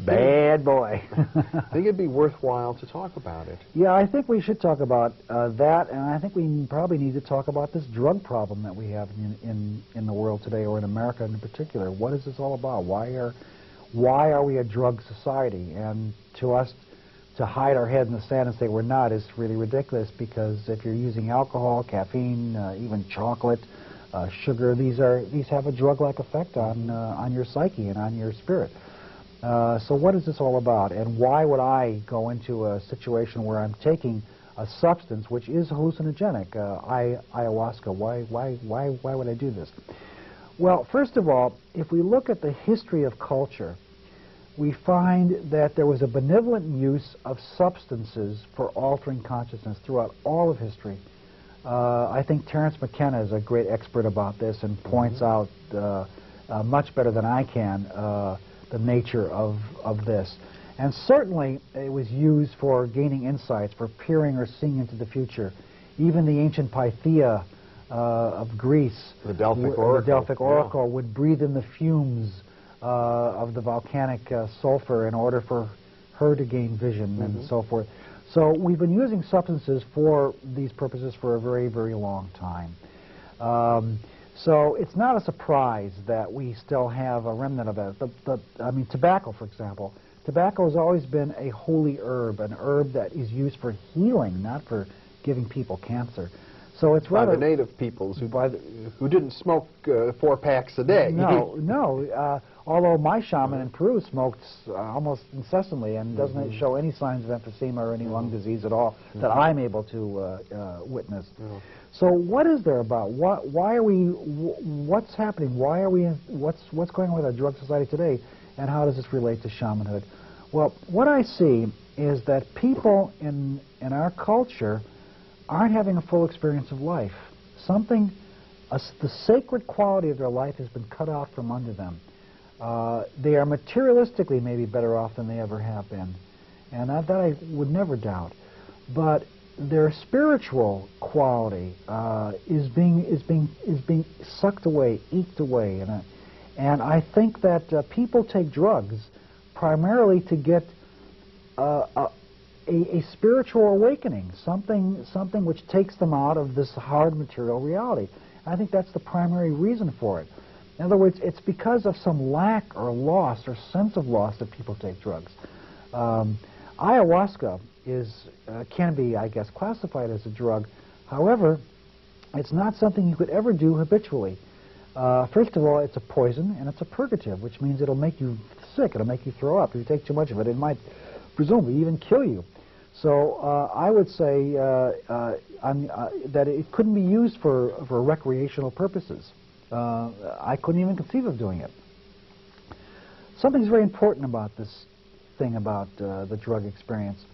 Bad boy. I think it'd be worthwhile to talk about it. Yeah, I think we should talk about that, and I think we probably need to talk about this drug problem that we have in the world today, or in America in particular. What is this all about? Why are we a drug society? And to us, to hide our head in the sand and say we're not is really ridiculous, because if you're using alcohol, caffeine, even chocolate, sugar, these have a drug-like effect on your psyche and on your spirit. So what is this all about, and why would I go into a situation where I'm taking a substance which is hallucinogenic, ayahuasca? Why would I do this? Well, first of all, if we look at the history of culture, we find that there was a benevolent use of substances for altering consciousness throughout all of history. I think Terence McKenna is a great expert about this and points out much better than I can the nature of this. And certainly it was used for gaining insights, for peering or seeing into the future. Even the ancient Pythia of Greece, the Delphic Oracle, would breathe in the fumes of the volcanic sulfur in order for her to gain vision and so forth. So we've been using substances for these purposes for a very, very long time. So it's not a surprise that we still have a remnant of that. I mean, tobacco, for example. Tobacco has always been a holy herb, an herb that is used for healing, not for giving people cancer. So it's rather... By the native peoples who didn't smoke 4 packs a day. No. Although my shaman in Peru smoked almost incessantly and doesn't show any signs of emphysema or any lung disease at all that I'm able to witness. So what is there about? Why are we? What's happening? Why are we? What's going on with our drug society today? And how does this relate to shamanhood? Well, what I see is that people in our culture aren't having a full experience of life. The sacred quality of their life has been cut out from under them. They are materialistically maybe better off than they ever have been, and that I would never doubt. But their spiritual quality is being sucked away, eked away, and I think that people take drugs primarily to get a spiritual awakening, something which takes them out of this hard material reality. I think that's the primary reason for it. In other words, it's because of some lack or loss or sense of loss that people take drugs. Ayahuasca can be, I guess, classified as a drug. However, it's not something you could ever do habitually. First of all, it's a poison and it's a purgative, which means it'll make you sick. It'll make you throw up. If you take too much of it, it might presumably even kill you. So I would say that it couldn't be used for recreational purposes. I couldn't even conceive of doing it. Something's very important about this thing about the drug experience.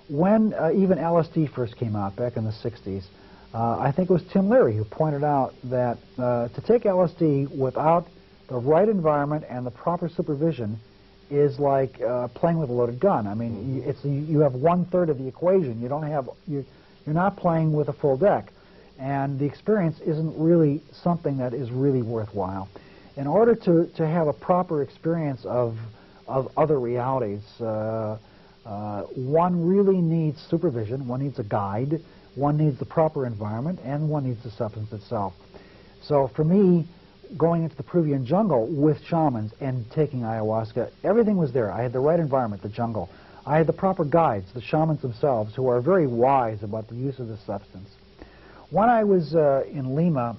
When even LSD first came out back in the 60s, I think it was Tim Leary who pointed out that to take LSD without the right environment and the proper supervision is like playing with a loaded gun. I mean, you have 1/3 of the equation. You're not playing with a full deck, and the experience isn't really something that is really worthwhile. In order to have a proper experience of other realities, one really needs supervision, one needs a guide, one needs the proper environment, and one needs the substance itself. So for me, going into the Peruvian jungle with shamans and taking ayahuasca. Everything was there. I had the right environment, the jungle. I had the proper guides, the shamans themselves, who are very wise about the use of this substance. When I was in Lima,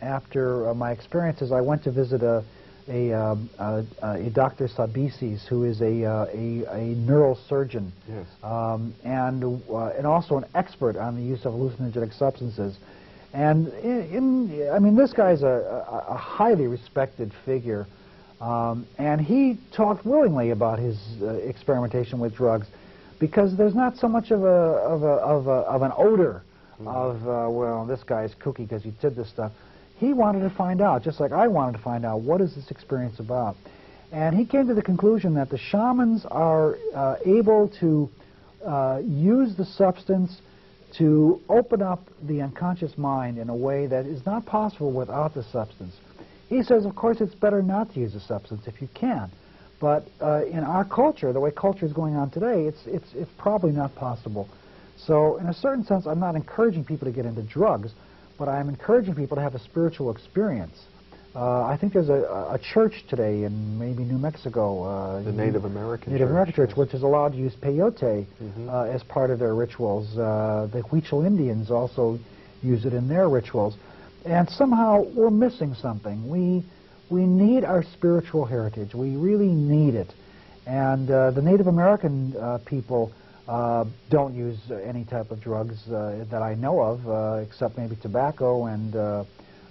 after my experiences, I went to visit a Dr. Sabisis, who is a neurosurgeon, yes. And also an expert on the use of hallucinogenic substances. And I mean, this guy's a highly respected figure, and he talked willingly about his experimentation with drugs, because there's not so much of an odor of well, this guy's kooky because he did this stuff. He wanted to find out, just like I wanted to find out, what is this experience about? And he came to the conclusion that the shamans are able to use the substance to open up the unconscious mind in a way that is not possible without the substance. He says, of course, it's better not to use the substance if you can. But in our culture, the way culture is going on today, it's probably not possible. So in a certain sense, I'm not encouraging people to get into drugs, but I'm encouraging people to have a spiritual experience. I think there's a church today in maybe New Mexico. The Native American Church, which is allowed to use peyote as part of their rituals. The Huichol Indians also use it in their rituals. And somehow we're missing something. We need our spiritual heritage. We really need it. And the Native American people don't use any type of drugs that I know of, except maybe tobacco and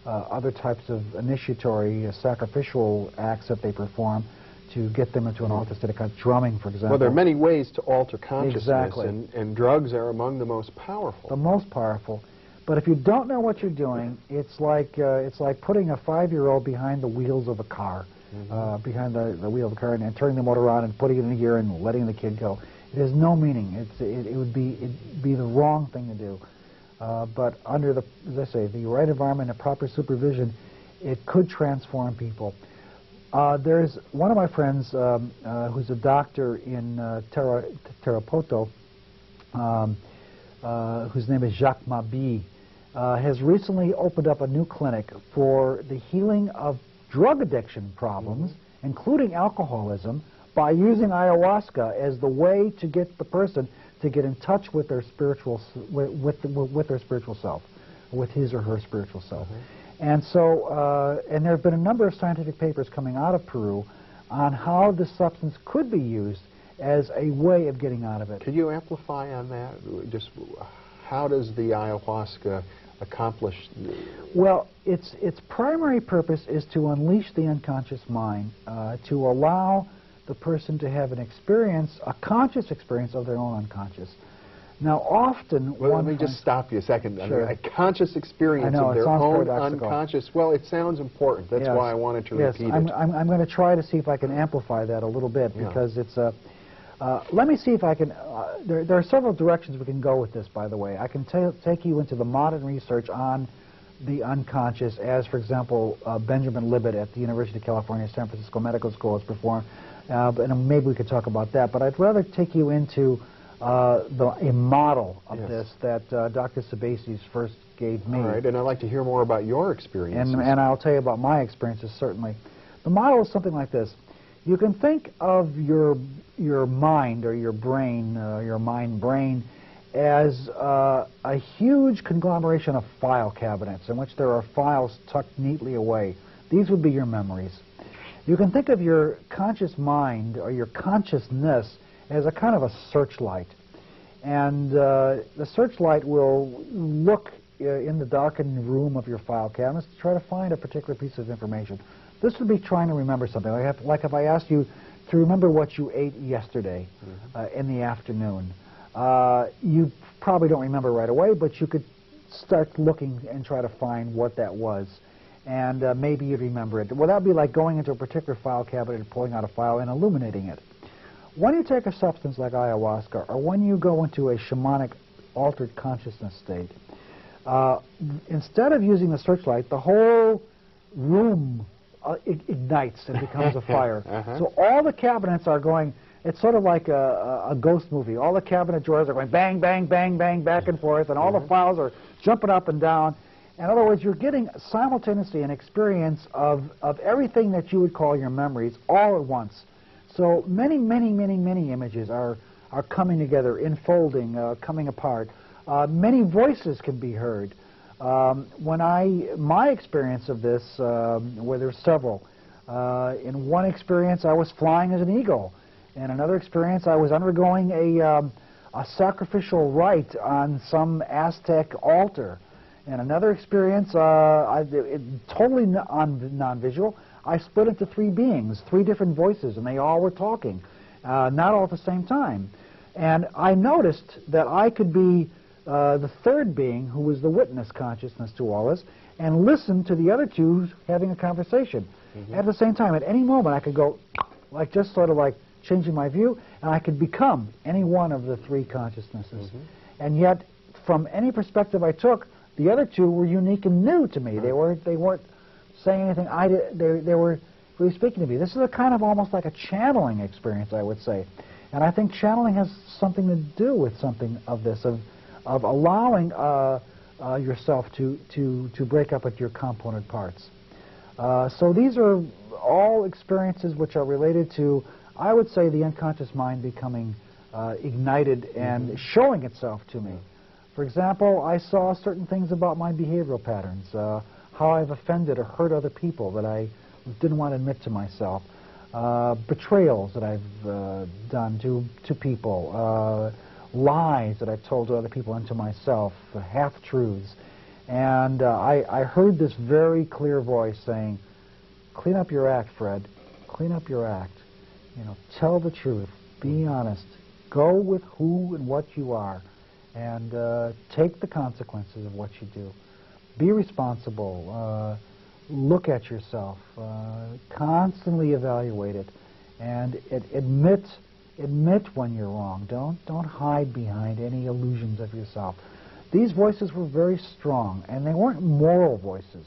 other types of initiatory, sacrificial acts that they perform to get them into an altered state of consciousness. Drumming, for example. Well, there are many ways to alter consciousness, exactly. and drugs are among the most powerful. The most powerful. But if you don't know what you're doing, it's like putting a 5-year-old behind the wheels of a car, behind the wheel of a car, and turning the motor on and putting it in gear and letting the kid go. It has no meaning. It would be the wrong thing to do. But under the, as I say, the right environment and proper supervision, it could transform people. There's one of my friends who's a doctor in Tarapoto, whose name is Jacques Mabi, has recently opened up a new clinic for the healing of drug addiction problems, including alcoholism, by using ayahuasca as the way to get the person to get in touch with their spiritual, with their spiritual self, with his or her spiritual self. And so, and there have been a number of scientific papers coming out of Peru on how this substance could be used as a way of getting out of it. Could you amplify on that? Just how does the ayahuasca accomplish? Well, its primary purpose is to unleash the unconscious mind, to allow the person to have an experience, a conscious experience of their own unconscious. Now, often... Well, let me just stop you a second. Sure. I mean, a conscious experience of their own unconscious. Well, it sounds important. That's why I wanted to repeat it. I'm going to try to see if I can amplify that a little bit, because it's a... let me see if I can... there are several directions we can go with this, by the way. I can take you into the modern research on the unconscious, as, for example, Benjamin Libet at the University of California, San Francisco Medical School has performed. And maybe we could talk about that. But I'd rather take you into a model of this that Dr. Sabasis first gave me. All right, and I'd like to hear more about your experiences. And I'll tell you about my experiences, certainly. The model is something like this. You can think of your mind or your brain, your mind-brain, as a huge conglomeration of file cabinets in which there are files tucked neatly away. These would be your memories. You can think of your conscious mind or your consciousness as a kind of a searchlight. And the searchlight will look in the darkened room of your file cabinets to try to find a particular piece of information. This would be trying to remember something. Like if I asked you to remember what you ate yesterday in the afternoon. You probably don't remember right away, but you could start looking and try to find what that was. And maybe you'd remember it. Well, that would be like going into a particular file cabinet and pulling out a file and illuminating it. When you take a substance like ayahuasca, or when you go into a shamanic altered consciousness state, instead of using the searchlight, the whole room ignites and becomes a fire. So all the cabinets are going, it's sort of like a ghost movie. All the cabinet drawers are going bang, bang, bang, bang, back and forth, and all the files are jumping up and down. In other words, you're getting simultaneously an experience of everything that you would call your memories all at once. So many, many, many, many images are coming together, enfolding, coming apart. Many voices can be heard. My experience of this, where there's several, in one experience I was flying as an eagle. In another experience I was undergoing a sacrificial rite on some Aztec altar. In another experience, totally non-visual, I split into three beings, three different voices, and they all were talking, not all at the same time. And I noticed that I could be the third being, who was the witness consciousness to all this, and listen to the other two having a conversation. At the same time, at any moment, I could go, like just sort of like changing my view, and I could become any one of the three consciousnesses. And yet, from any perspective I took, the other two were unique and new to me. They weren't saying anything. They were really speaking to me. This is a kind of almost like a channeling experience, I would say. And I think channeling has something to do with something of this, of allowing yourself to break up at your component parts. So these are all experiences which are related to, I would say, the unconscious mind becoming ignited and showing itself to me. For example, I saw certain things about my behavioral patterns, how I've offended or hurt other people that I didn't want to admit to myself, betrayals that I've done to people, lies that I've told to other people and to myself, half-truths. And I heard this very clear voice saying, clean up your act, Fred. Clean up your act. You know, tell the truth. Be honest. Go with who and what you are. And take the consequences of what you do. Be responsible. Look at yourself. Constantly evaluate it. And admit when you're wrong. Don't hide behind any illusions of yourself. These voices were very strong, and they weren't moral voices.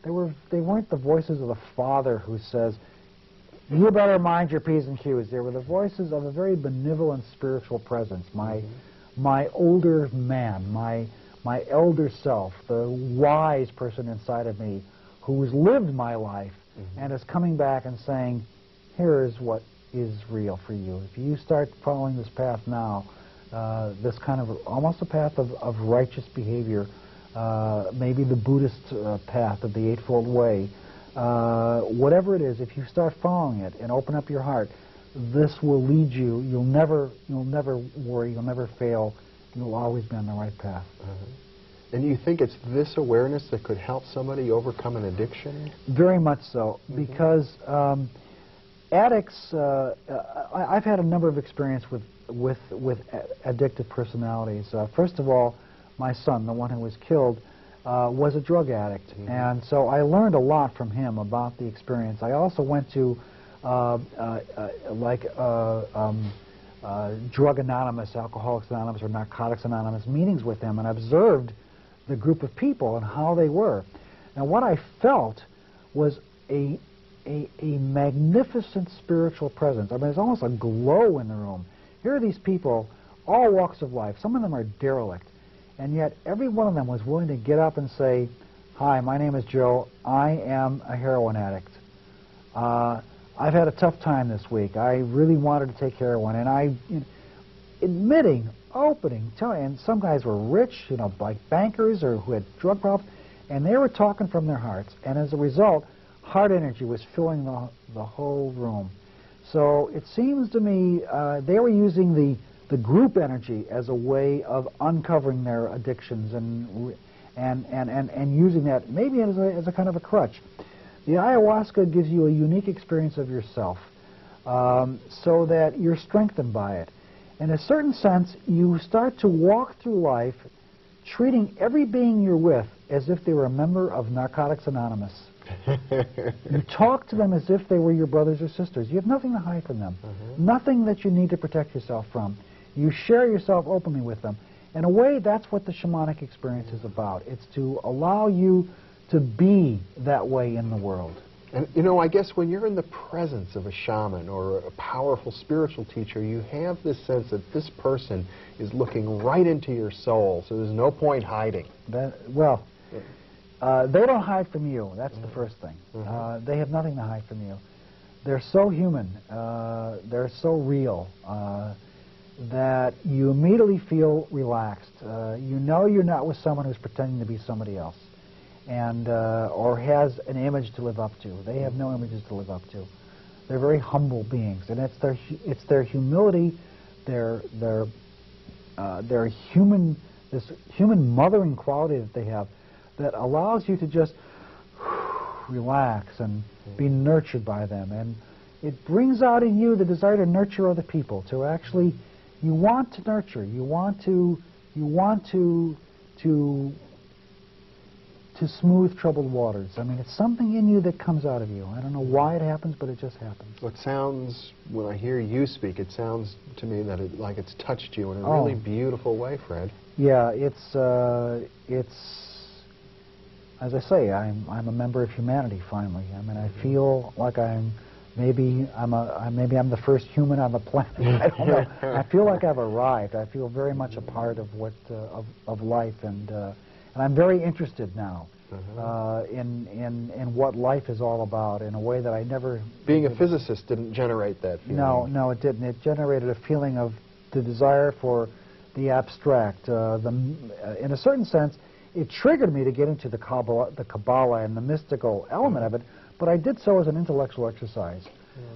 They weren't the voices of the father who says, you better mind your P's and Q's. They were the voices of a very benevolent spiritual presence. My older man, my elder self, the wise person inside of me who has lived my life and is coming back and saying, here is what is real for you. If you start following this path now, this kind of almost a path of righteous behavior, maybe the Buddhist path of the Eightfold Way, whatever it is, if you start following it and open up your heart, this will lead you. You'll never worry. You'll never fail. You'll always be on the right path. And you think it's this awareness that could help somebody overcome an addiction? Very much so, because addicts. I've had a number of experience with addictive personalities. First of all, my son, the one who was killed, was a drug addict, and so I learned a lot from him about the experience. I also went to Drug Anonymous, Alcoholics Anonymous, or Narcotics Anonymous meetings with them, and observed the group of people and how they were. Now, what I felt was a magnificent spiritual presence. I mean, there's almost a glow in the room. Here are these people, all walks of life. Some of them are derelict, and yet every one of them was willing to get up and say, hi, my name is Joe. I am a heroin addict. I've had a tough time this week. I really wanted to take heroin, and admitting, opening, telling, and some guys were rich, like bankers or who had drug problems, and they were talking from their hearts, and as a result, heart energy was filling the whole room. So it seems to me they were using the group energy as a way of uncovering their addictions and using that maybe as a kind of a crutch. The ayahuasca gives you a unique experience of yourself so that you're strengthened by it. In a certain sense, you start to walk through life treating every being you're with as if they were a member of Narcotics Anonymous. You talk to them as if they were your brothers or sisters. You have nothing to hide from them, nothing that you need to protect yourself from. You share yourself openly with them. In a way, that's what the shamanic experience is about. It's to allow you to be that way in the world. And, I guess when you're in the presence of a shaman or a powerful spiritual teacher, you have this sense that this person is looking right into your soul, so there's no point hiding. They don't hide from you. That's the first thing. They have nothing to hide from you. They're so human. They're so real that you immediately feel relaxed. You know you're not with someone who's pretending to be somebody else, and or has an image to live up to. They have no images to live up to. They're very humble beings, and it's their humility, their human, this human mothering quality that they have, that allows you to just relax and be nurtured by them. And it brings out in you the desire to nurture other people, to actually, you want to nurture, you want to smooth troubled waters. I mean, it's something in you that comes out of you. I don't know why it happens, but it just happens. Well, it sounds, when I hear you speak, it sounds to me that like it's touched you in a really beautiful way, Fred. Yeah, it's as I say, I'm a member of humanity finally. I mean, I feel like maybe I'm the first human on the planet. I don't know. I feel like I've arrived. I feel very much a part of what of life, and I'm very interested now in what life is all about in a way that I never. Being a physicist didn't generate that feeling. No, it didn't. It generated a feeling of the desire for the abstract. In a certain sense, it triggered me to get into the Kabbalah and the mystical element of it, but I did so as an intellectual exercise.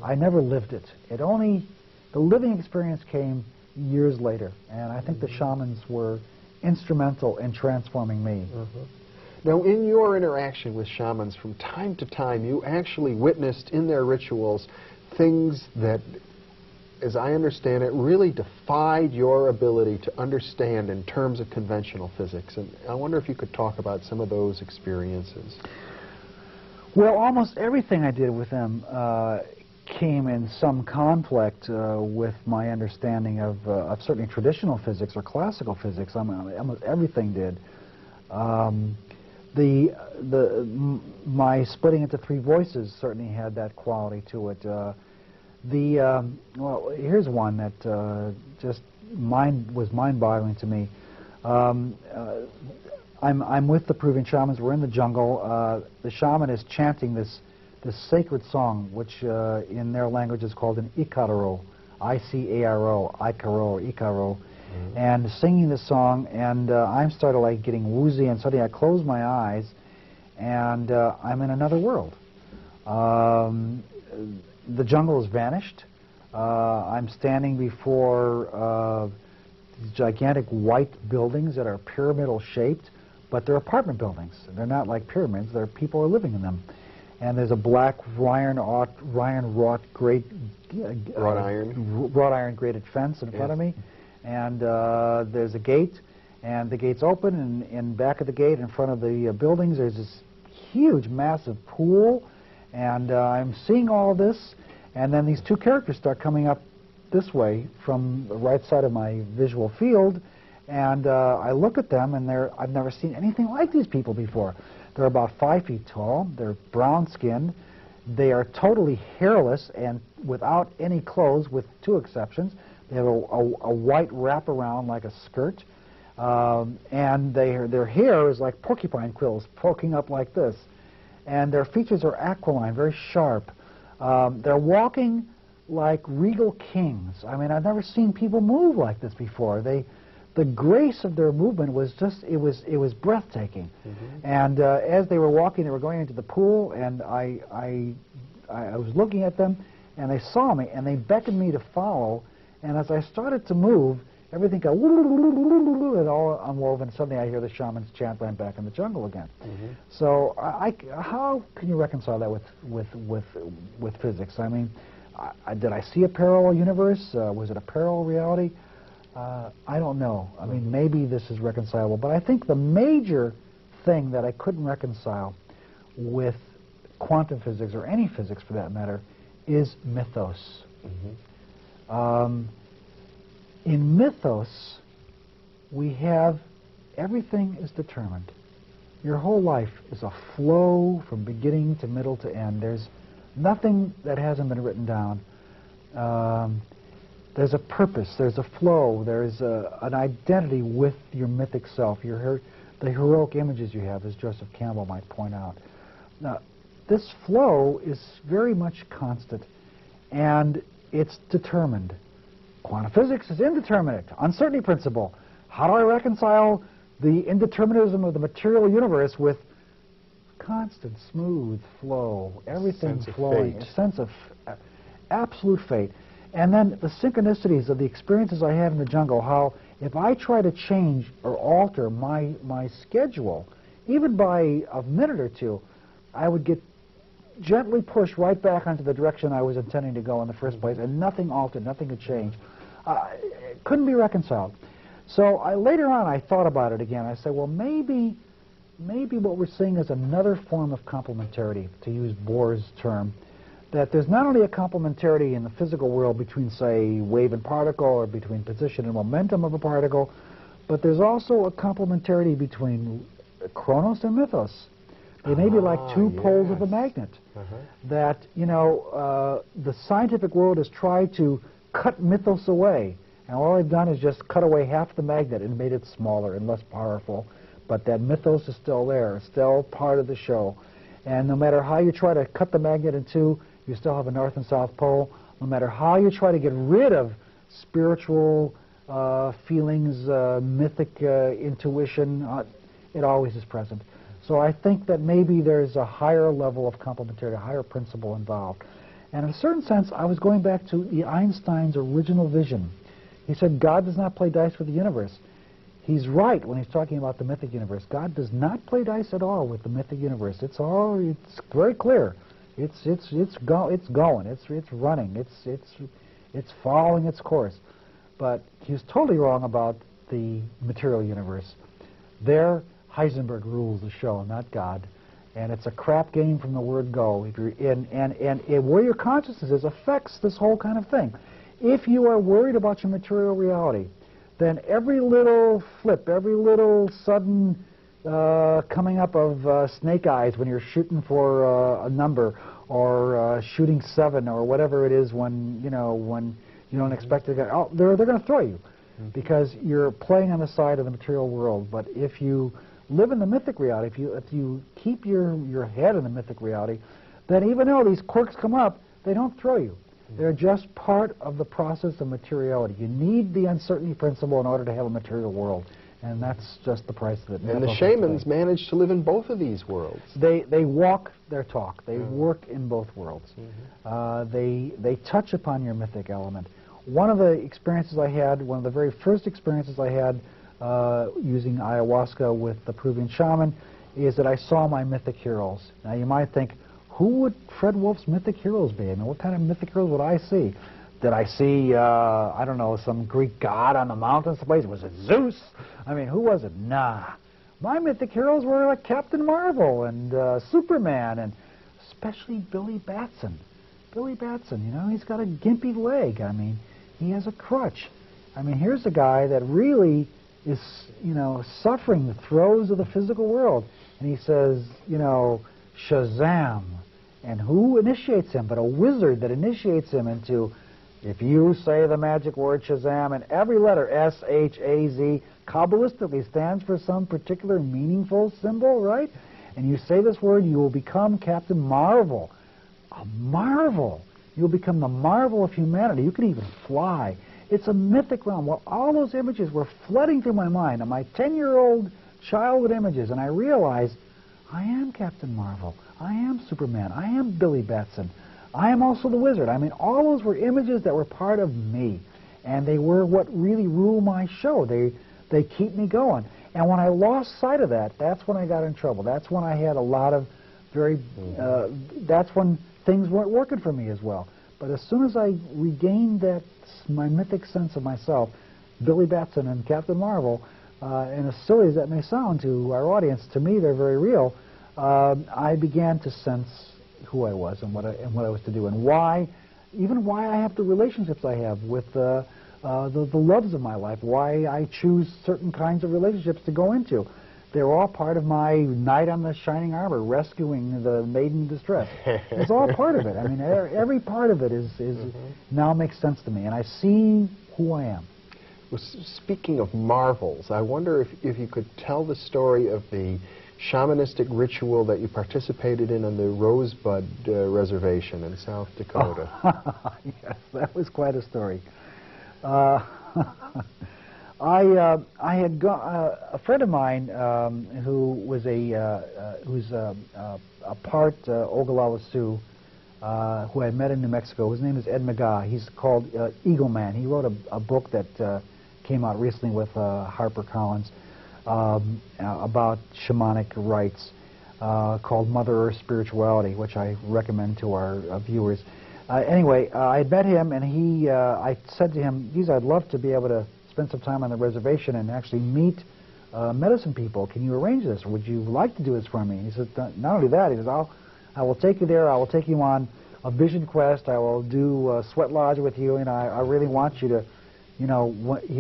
I never lived it. The living experience came years later, and I think the shamans were instrumental in transforming me. Now, in your interaction with shamans, from time to time, you actually witnessed in their rituals things that, as I understand it, really defied your ability to understand in terms of conventional physics. And I wonder if you could talk about some of those experiences. Well, almost everything I did with them came in some conflict with my understanding of certainly traditional physics or classical physics. Almost everything did. My splitting into three voices certainly had that quality to it. Well, here's one that just was mind-boggling to me. I'm with the Peruvian shamans. We're in the jungle. The shaman is chanting this sacred song, which in their language is called an Icaro, I-C-A-R-O, Icaro, and singing the song. And I'm started like getting woozy, and suddenly I close my eyes, and I'm in another world. The jungle has vanished. I'm standing before these gigantic white buildings that are pyramidal shaped, but they're apartment buildings. They're not like pyramids. People are living in them. And there's a black wrought iron grated fence in front of me, and there's a gate, and the gate's open, and in back of the gate, in front of the buildings, there's this huge, massive pool, and I'm seeing all of this, and then these two characters start coming up this way from the right side of my visual field, and I look at them, and I've never seen anything like these people before. They're about 5 feet tall. They're brown-skinned. They are totally hairless and without any clothes, with two exceptions. They have a white wraparound like a skirt, and their hair is like porcupine quills poking up like this. And their features are aquiline, very sharp. They're walking like regal kings. I mean, I've never seen people move like this before. The grace of their movement was just, it was breathtaking. And as they were walking, they were going into the pool, and I was looking at them, and they saw me, and they beckoned me to follow. And as I started to move, everything got and all unwoven. Suddenly I hear the shamans chant, I'm back in the jungle again. So how can you reconcile that with physics? I mean, did I see a parallel universe? Was it a parallel reality? I don't know. I mean, maybe this is reconcilable, but I think the major thing that I couldn't reconcile with quantum physics, or any physics for that matter, is mythos. In mythos, we have everything is determined. Your whole life is a flow from beginning to middle to end. There's nothing that hasn't been written down. There's a purpose, there's a flow, there's an identity with your mythic self. the heroic images you have, as Joseph Campbell might point out. Now, this flow is very much constant, and it's determined. Quantum physics is indeterminate, uncertainty principle. How do I reconcile the indeterminism of the material universe with constant, smooth flow, everything flowing, a sense of absolute fate? And then the synchronicities of the experiences I have in the jungle, how if I try to change or alter my schedule, even by a minute or two, I would get gently pushed right back onto the direction I was intending to go in the first place, and nothing altered, nothing could change. It couldn't be reconciled. So later on I thought about it again. I said, well, maybe what we're seeing is another form of complementarity, to use Bohr's term, that there's not only a complementarity in the physical world between, say, wave and particle, or between position and momentum of a particle, but there's also a complementarity between chronos and mythos. They may be like two poles of a magnet. That, you know, the scientific world has tried to cut mythos away, and all they've done is just cut away half the magnet and made it smaller and less powerful. But that mythos is still there, still part of the show. And no matter how you try to cut the magnet in two, you still have a north and south pole. No matter how you try to get rid of spiritual feelings, mythic intuition, it always is present. So I think that maybe there's a higher level of complementarity, a higher principle involved. And in a certain sense, I was going back to Einstein's original vision. He said God does not play dice with the universe. He's right when he's talking about the mythic universe. God does not play dice at all with the mythic universe. It's very clear. It's going. It's running. It's following its course. But he was totally wrong about the material universe. There, Heisenberg rules the show, not God. And it's a crap game from the word go. If you're where your consciousness is affects this whole kind of thing. If you are worried about your material reality, then every little flip, every little sudden coming up of snake eyes when you're shooting for a number, or shooting 7, or whatever it is when you don't expect it, they're going to throw you, because you're playing on the side of the material world. But if you live in the mythic reality, if you keep your head in the mythic reality, then even though these quirks come up, they don't throw you. They're just part of the process of materiality. You need the uncertainty principle in order to have a material world, and that's just the price of it. And the shamans manage to live in both of these worlds. They walk their talk. They work in both worlds. They touch upon your mythic element. One of the experiences I had, one of the very first experiences I had using ayahuasca with the Peruvian shaman, is that I saw my mythic heroes. Now you might think, who would Fred Wolf's mythic heroes be? I mean, what kind of mythic heroes would I see? Did I see, I don't know, some Greek god on the mountain someplace? Was it Zeus? I mean, who was it? Nah. My mythic heroes were like Captain Marvel and Superman, and especially Billy Batson. Billy Batson, you know, he's got a gimpy leg. I mean, he has a crutch. I mean, here's a guy that really is, you know, suffering the throes of the physical world. And he says, you know, Shazam. And who initiates him but a wizard that initiates him into, if you say the magic word Shazam, and every letter, S-H-A-Z, Kabbalistically stands for some particular meaningful symbol, right? And you say this word, you will become Captain Marvel. A marvel. You'll become the marvel of humanity. You can even fly. It's a mythic realm. Well, all those images were flooding through my mind, and my 10-year-old childhood images, and I realized, I am Captain Marvel. I am Superman. I am Billy Batson. I am also the wizard. I mean, all those were images that were part of me, and they were what really rule my show. They keep me going. And when I lost sight of that, that's when I got in trouble. That's when I had a lot of that's when things weren't working for me as well. But as soon as I regained my mythic sense of myself, Billy Batson and Captain Marvel, and as silly as that may sound to our audience, to me they're very real, I began to sense who I was and what I was to do, and why I have the relationships I have with the loves of my life, why I choose certain kinds of relationships to go into. They're all part of my knight on the shining armor, rescuing the maiden in distress. It's all part of it. I mean, every part of it is now makes sense to me, and I see who I am. Speaking of marvels, I wonder if you could tell the story of the shamanistic ritual that you participated in on the Rosebud Reservation in South Dakota. Oh, yes, that was quite a story. I had a friend of mine who was who's a part Oglala Sioux, who I met in New Mexico. His name is Ed McGaugh. He's called Eagle Man. He wrote a book that came out recently with HarperCollins about shamanic rites called Mother Earth Spirituality, which I recommend to our viewers. Anyway, I had met him, and I said to him, geez, I'd love to be able to spend some time on the reservation and actually meet medicine people. Can you arrange this? Would you like to do this for me? And he said, not only that, he says, I will take you there. I will take you on a vision quest. I will do a sweat lodge with you, and I really want you to, you know,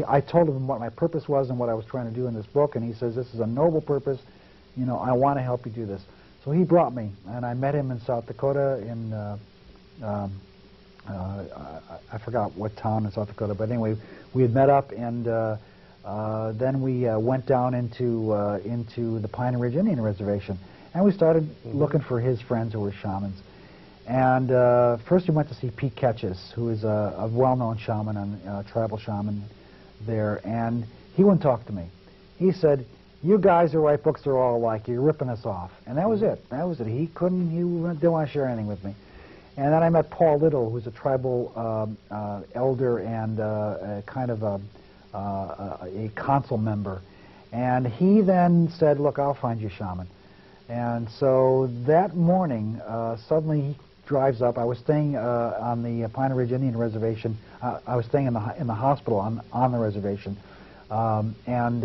I told him what my purpose was and what I was trying to do in this book, and he says, this is a noble purpose. You know, I want to help you do this. So he brought me, and I met him in South Dakota in, I forgot what town in South Dakota, but anyway, we had met up, and then we went down into the Pine Ridge Indian Reservation, and we started looking for his friends who were shamans. And first we went to see Pete Ketches, who is a well-known shaman, a tribal shaman there, and he wouldn't talk to me. He said, you guys who write books are all alike, you're ripping us off. And that was it. That was it. He didn't want to share anything with me. And then I met Paul Little, who's a tribal elder and kind of a council member. And he then said, look, I'll find you a shaman. And so that morning, suddenly he drives up. I was staying on the Pine Ridge Indian Reservation. I was staying in the hospital on the reservation. And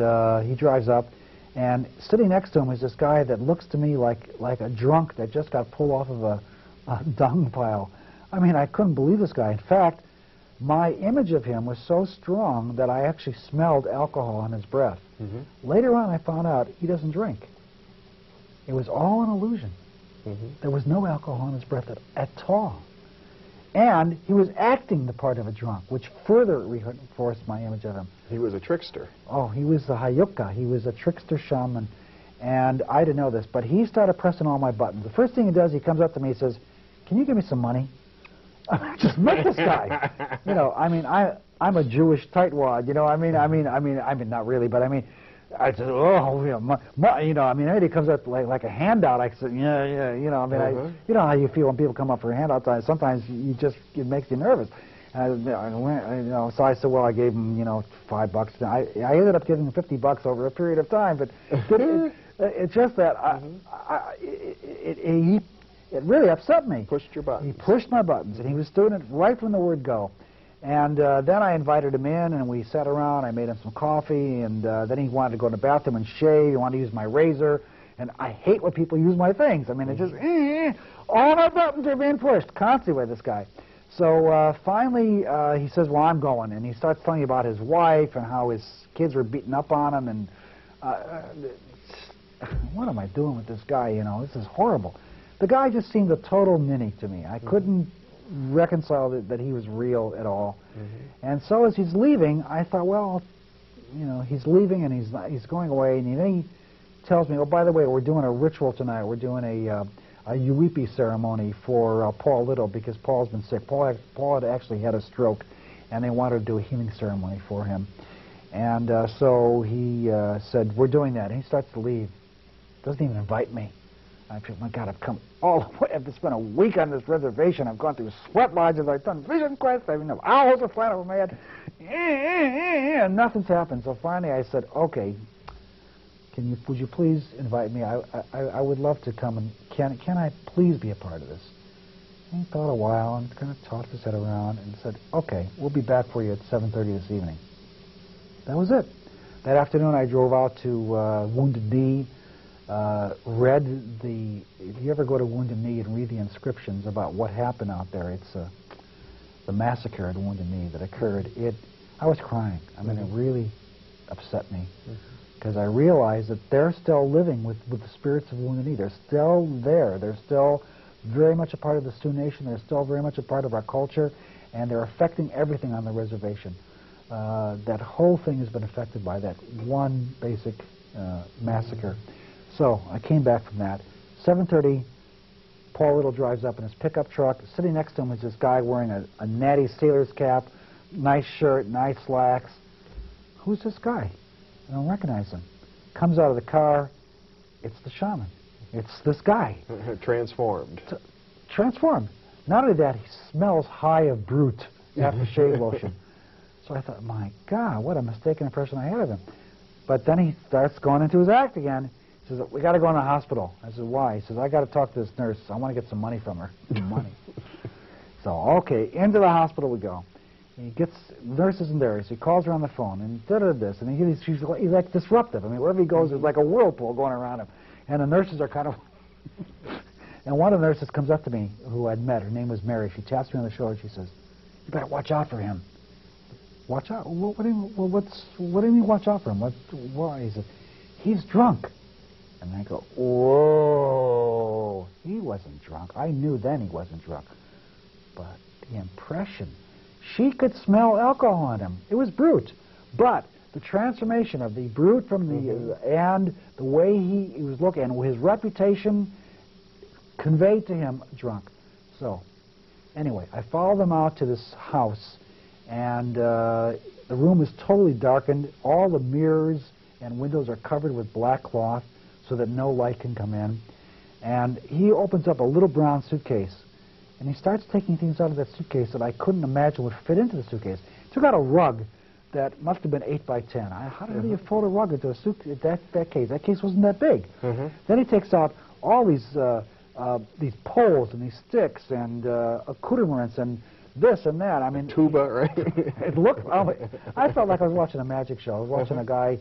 he drives up, and sitting next to him is this guy that looks to me like a drunk that just got pulled off of a dung pile. I mean, I couldn't believe this guy. In fact, my image of him was so strong that I actually smelled alcohol on his breath. Later on, I found out he doesn't drink. It was all an illusion. There was no alcohol in his breath at all. And he was acting the part of a drunk, which further reinforced my image of him. He was a trickster. Oh, he was the Hayuka. He was a trickster shaman. And I didn't know this, but he started pressing all my buttons. The first thing he does, he comes up to me and says, can you give me some money? Just met this guy. You know, I mean, I'm a Jewish tightwad, you know, I mean, not really, but I mean, I said, oh, you know, I mean, he comes up like a handout. I said, yeah, you know, I mean, you know how you feel when people come up for a handout. Sometimes it makes you nervous. You know, so I said, well, I gave him, you know, $5. I ended up giving him $50 over a period of time, but it's just that it really upset me. Pushed your buttons. He pushed my buttons, and he was doing it right from the word go. And then I invited him in, and we sat around. I made him some coffee, and then he wanted to go to the bathroom and shave. He wanted to use my razor, and I hate when people use my things. I mean, it just, all my buttons are being pushed constantly by this guy. So finally, he says, well, I'm going, and he starts telling me about his wife and how his kids were beating up on him, and what am I doing with this guy, you know? This is horrible. The guy just seemed a total ninny to me. I couldn't reconcile that he was real at all. And so as he's leaving, I thought, well, you know, he's leaving and he's going away, and then he tells me, oh, by the way, we're doing a ritual tonight. We're doing a Uipi ceremony for Paul Little, because Paul's been sick. Paul had actually had a stroke, and they wanted to do a healing ceremony for him. And so he said, we're doing that. And he starts to leave. Doesn't even invite me. I feel, my God, I've come all the way. I've spent a week on this reservation. I've gone through sweat lodges. I've done vision quests. I've enough owls are flying over my head. And nothing's happened. So finally I said, okay, would you please invite me? I would love to come, and can I please be a part of this? And he thought a while and kind of tossed his head around and said, okay, we'll be back for you at 7:30 this evening. That was it. That afternoon I drove out to Wounded Knee, if you ever go to Wounded Knee and read the inscriptions about what happened out there, it's the massacre at Wounded Knee that occurred. I was crying. I mean, it really upset me, because I realized that they're still living with the spirits of Wounded Knee. They're still there. They're still very much a part of the Sioux Nation. They're still very much a part of our culture, and they're affecting everything on the reservation. That whole thing has been affected by that one basic massacre. So I came back from that. 7:30, Paul Little drives up in his pickup truck. Sitting next to him is this guy wearing a natty sailor's cap, nice shirt, nice slacks. Who's this guy? I don't recognize him. Comes out of the car. It's the shaman. It's this guy. Transformed. Transformed. Not only that, he smells high of brute aftershave lotion. So I thought, my God, what a mistaken impression I had of him. But then he starts going into his act again. He says, we got to go in the hospital. I said, why? He says, I got to talk to this nurse. I want to get some money from her. Money. So, okay, into the hospital we go. He gets, the nurse isn't there, so he calls her on the phone, and this, and he's like disruptive. I mean, wherever he goes, there's like a whirlpool going around him. And the nurses are kind of... And one of the nurses comes up to me, who I'd met. Her name was Mary. She taps me on the shoulder. She says, you better watch out for him. Watch out? What do you mean watch out for him? Why? He said, he's drunk. And I go, whoa, he wasn't drunk. I knew then he wasn't drunk. But the impression, she could smell alcohol on him. It was brute. But the transformation of the brute from the, and the way he was looking, and his reputation conveyed to him drunk. So, anyway, I followed them out to this house, and the room is totally darkened. All the mirrors and windows are covered with black cloth so that no light can come in. And he opens up a little brown suitcase, and he starts taking things out of that suitcase that I couldn't imagine would fit into the suitcase. He took out a rug that must have been 8 by 10. How did he fold a rug into a suitcase? That case? That case wasn't that big. Then he takes out all these poles and these sticks and accoutrements and this and that. I mean, tuba, right? It looked. I felt like I was watching a magic show. I was watching a guy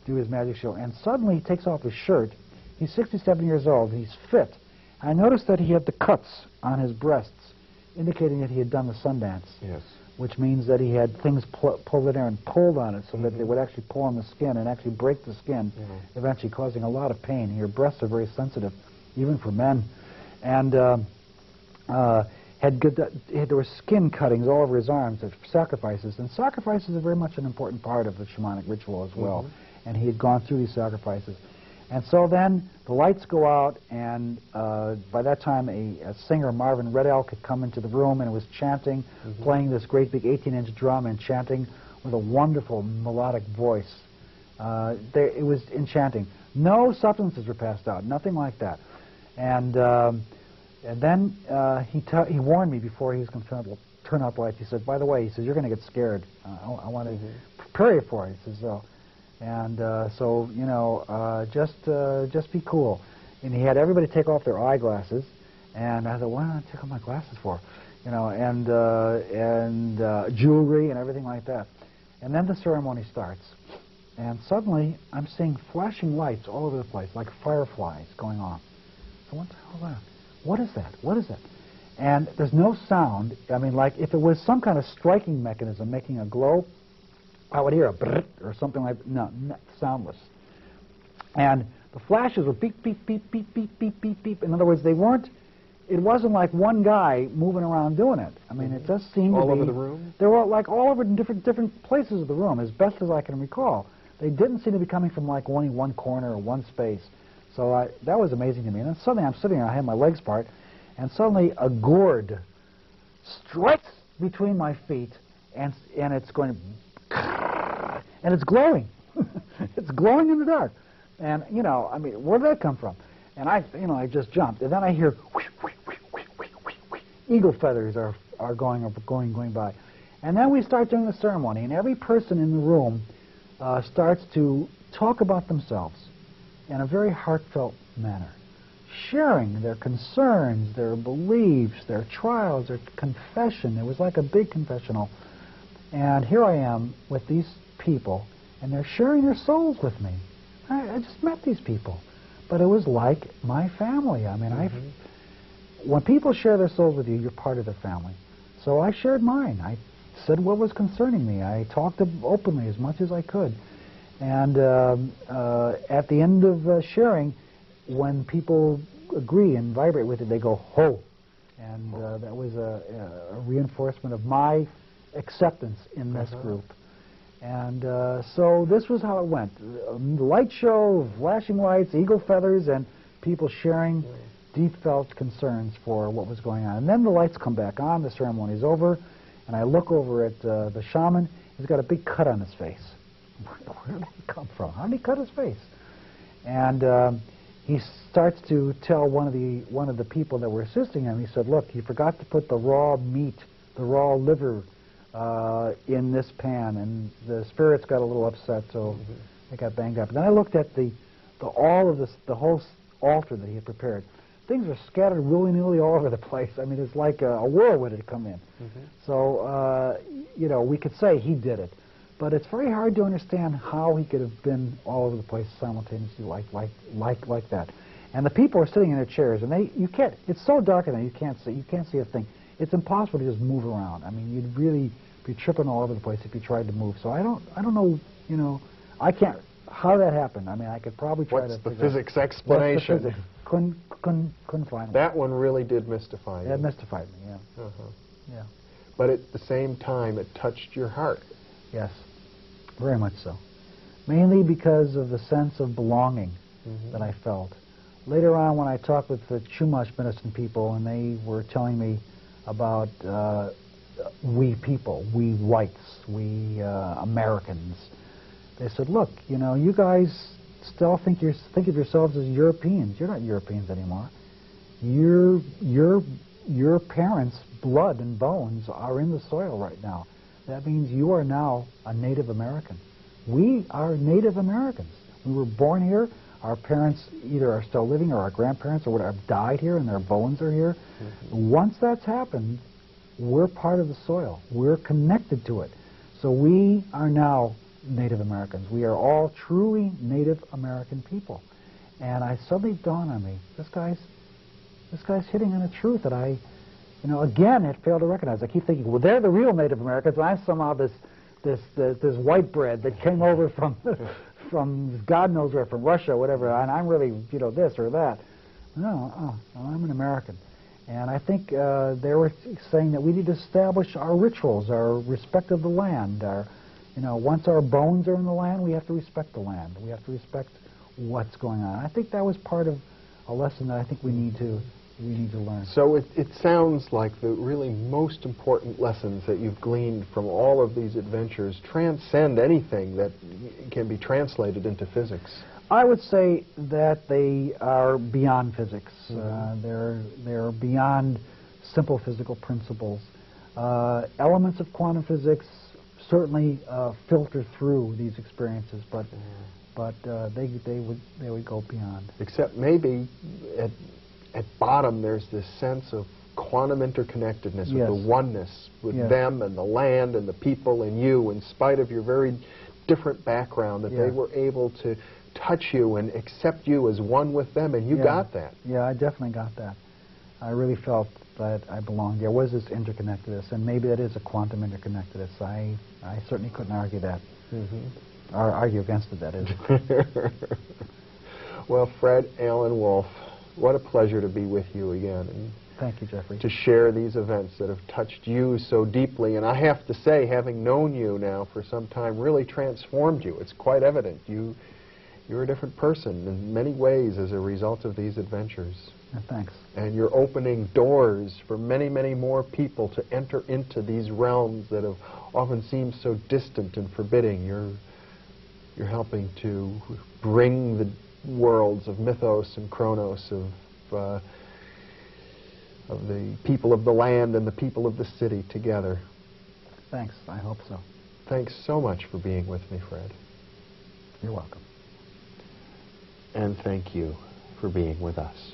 do his magic show, and suddenly he takes off his shirt. He's 67 years old. He's fit. I noticed that he had the cuts on his breasts, indicating that he had done the Sundance. Yes. Which means that he had things pulled in there and pulled on it so that they would actually pull on the skin and actually break the skin, eventually causing a lot of pain. Your breasts are very sensitive, even for men. And there were skin cuttings all over his arms at sacrifices. And sacrifices are very much an important part of the shamanic ritual as well. And he had gone through these sacrifices. And so then the lights go out, and by that time a singer, Marvin Red Elk, had come into the room and was chanting, playing this great big 18-inch drum and chanting with a wonderful melodic voice. It was enchanting. No substances were passed out, nothing like that. And then he warned me before he was going to turn out the lights. He said, by the way, he says, you're going to get scared. I want to prepare you for it. He says, and so, you know, just be cool. And he had everybody take off their eyeglasses, and I thought, what did I take off my glasses for? You know, and jewelry and everything like that. And then the ceremony starts, and suddenly I'm seeing flashing lights all over the place, like fireflies going on. So what the hell is that? What is that? What is that? And there's no sound. I mean, like if it was some kind of striking mechanism making a glow, I would hear a brrrt or something like that. No, soundless. And the flashes were beep, beep, beep, beep, beep, beep, beep, beep. In other words, it wasn't like one guy moving around doing it. I mean, it just seemed to be... All over the room? They were like all over different places of the room, as best as I can recall. They didn't seem to be coming from like only one corner or one space. So that was amazing to me. And then suddenly I'm sitting there, I had my legs apart, and suddenly a gourd strikes between my feet, and it's going... And it's glowing. It's glowing in the dark. And, you know, I mean, where did that come from? And I just jumped. And then I hear whoosh, whoosh, whoosh, whoosh, whoosh, whoosh, whoosh. Eagle feathers are going by. And then we start doing the ceremony, and every person in the room starts to talk about themselves in a very heartfelt manner, sharing their concerns, their beliefs, their trials, their confession. It was like a big confessional. And here I am with these people, and they're sharing their souls with me. I just met these people, but it was like my family. I mean, when people share their souls with you, you're part of their family. So I shared mine. I said what was concerning me. I talked openly as much as I could. And at the end of sharing, when people agree and vibrate with it, they go, ho. And that was a reinforcement of my acceptance in this group. And so this was how it went. Light show, flashing lights, eagle feathers, and people sharing deep felt concerns for what was going on. And then the lights come back on, the ceremony's over, and I look over at the shaman. He's got a big cut on his face. Where did he come from? How did he cut his face? And he starts to tell one of the people that were assisting him. He said, "Look, you forgot to put the raw meat, the raw liver, in this pan," and the spirits got a little upset, so they got banged up. And then I looked at the whole altar that he had prepared. Things are scattered willy-nilly all over the place. I mean, it's like a whirlwind had come in. So, you know, we could say he did it. But it's very hard to understand how he could have been all over the place simultaneously like that. And the people are sitting in their chairs, and you can't, it's so dark in there, you can't see a thing. It's impossible to just move around. I mean, you'd really be tripping all over the place if you tried to move. So I don't know, you know, I can't, how that happened. I mean, I could probably try to What's the physics explanation? What's the physics? Couldn't find one. That one really did mystify you. That mystified me, yeah. Yeah. But at the same time, it touched your heart. Yes, very much so. Mainly because of the sense of belonging that I felt. Later on, when I talked with the Chumash medicine people, and they were telling me about we people, we whites, we Americans, they said, "Look, you know, you guys still think of yourselves as Europeans. You're not Europeans anymore. Your parents' blood and bones are in the soil right now. That means you are now a Native American. We are Native Americans. We were born here. Our parents either are still living or our grandparents or whatever have died here and their bones are here. Once that's happened, we're part of the soil. We're connected to it. So we are now Native Americans. We are all truly Native American people." And I suddenly dawned on me, this guy's hitting on a truth that I, you know, again, had failed to recognize. I keep thinking, well, they're the real Native Americans, and I'm somehow this white bread that came over from God knows where, from Russia, whatever, and I'm really, you know, this or that. No, I'm an American. And I think they were saying that we need to establish our rituals, our respect of the land. You know, once our bones are in the land, we have to respect the land. We have to respect what's going on. I think that was part of a lesson that I think we need to learn. So it sounds like the really most important lessons that you've gleaned from all of these adventures transcend anything that can be translated into physics. I would say that they are beyond physics. They're beyond simple physical principles. Elements of quantum physics certainly filter through these experiences, but they would go beyond. Except maybe at bottom there's this sense of quantum interconnectedness, with the oneness with them and the land and the people and you, in spite of your very different background, that they were able to touch you and accept you as one with them, and you got that. Yeah, I definitely got that. I really felt that I belonged. There was this interconnectedness, and maybe that is a quantum interconnectedness. I certainly couldn't argue that. Or argue against it, that is. Well, Fred Alan Wolf, what a pleasure to be with you again. And thank you, Jeffrey. To share these events that have touched you so deeply. And I have to say, having known you now for some time, really transformed you. It's quite evident. You're a different person in many ways as a result of these adventures. Thanks. And you're opening doors for many, many more people to enter into these realms that have often seemed so distant and forbidding. You're helping to bring the worlds of mythos and chronos, of the people of the land and the people of the city together. Thanks. I hope so. Thanks so much for being with me, Fred. You're welcome. And thank you for being with us.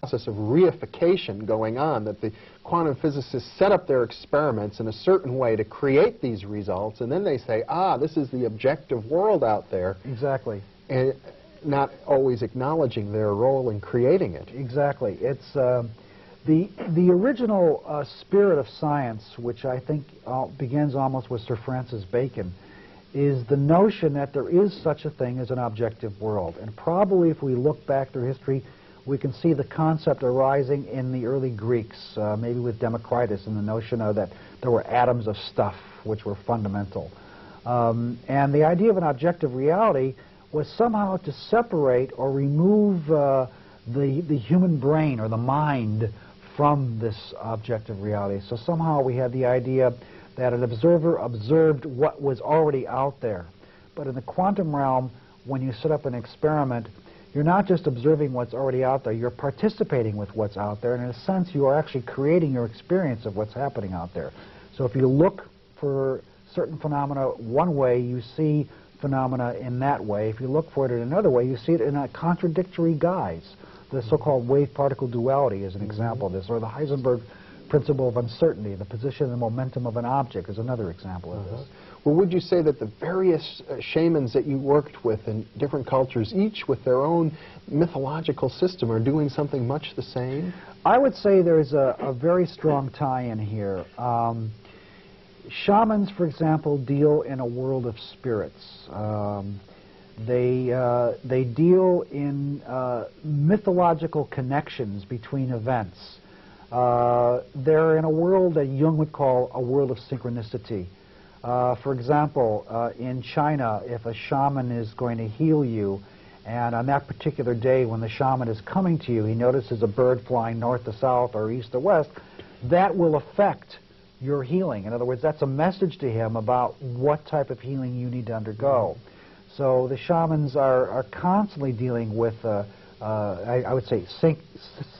process of reification going on, that the quantum physicists set up their experiments in a certain way to create these results, and then they say, ah, this is the objective world out there. Exactly. And not always acknowledging their role in creating it. Exactly. It's the original spirit of science, which I think begins almost with Sir Francis Bacon, is the notion that there is such a thing as an objective world. And probably if we look back through history, we can see the concept arising in the early Greeks, maybe with Democritus, and the notion of that there were atoms of stuff which were fundamental. And the idea of an objective reality was somehow to separate or remove the human brain or the mind from this objective reality. So somehow we had the idea that an observer observed what was already out there. But in the quantum realm, when you set up an experiment, you're not just observing what's already out there, you're participating with what's out there, and in a sense you are actually creating your experience of what's happening out there. So if you look for certain phenomena one way, you see phenomena in that way. If you look for it in another way, you see it in a contradictory guise. The so-called wave-particle duality is an example of this, or the Heisenberg principle of uncertainty, the position and momentum of an object is another example of this. Well, would you say that the various shamans that you worked with in different cultures, each with their own mythological system, are doing something much the same? I would say there's a very strong tie-in here. Shamans, for example, deal in a world of spirits. They deal in mythological connections between events. They're in a world that Jung would call a world of synchronicity. For example, in China, if a shaman is going to heal you, and on that particular day when the shaman is coming to you, he notices a bird flying north to south or east to west, that will affect your healing. In other words, that's a message to him about what type of healing you need to undergo. So the shamans are constantly dealing with, I would say,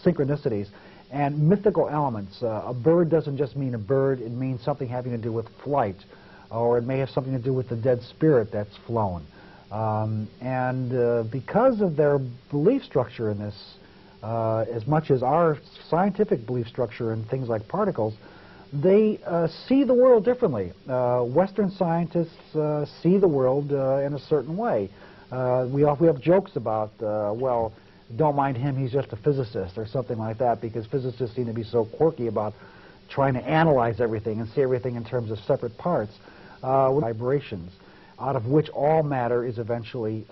synchronicities and mythical elements. A bird doesn't just mean a bird, it means something having to do with flight, or it may have something to do with the dead spirit that's flown. Because of their belief structure in this, as much as our scientific belief structure in things like particles, they see the world differently. Western scientists see the world in a certain way. We have jokes about, well, don't mind him, he's just a physicist, or something like that, because physicists seem to be so quirky about trying to analyze everything and see everything in terms of separate parts, with vibrations, out of which all matter is eventually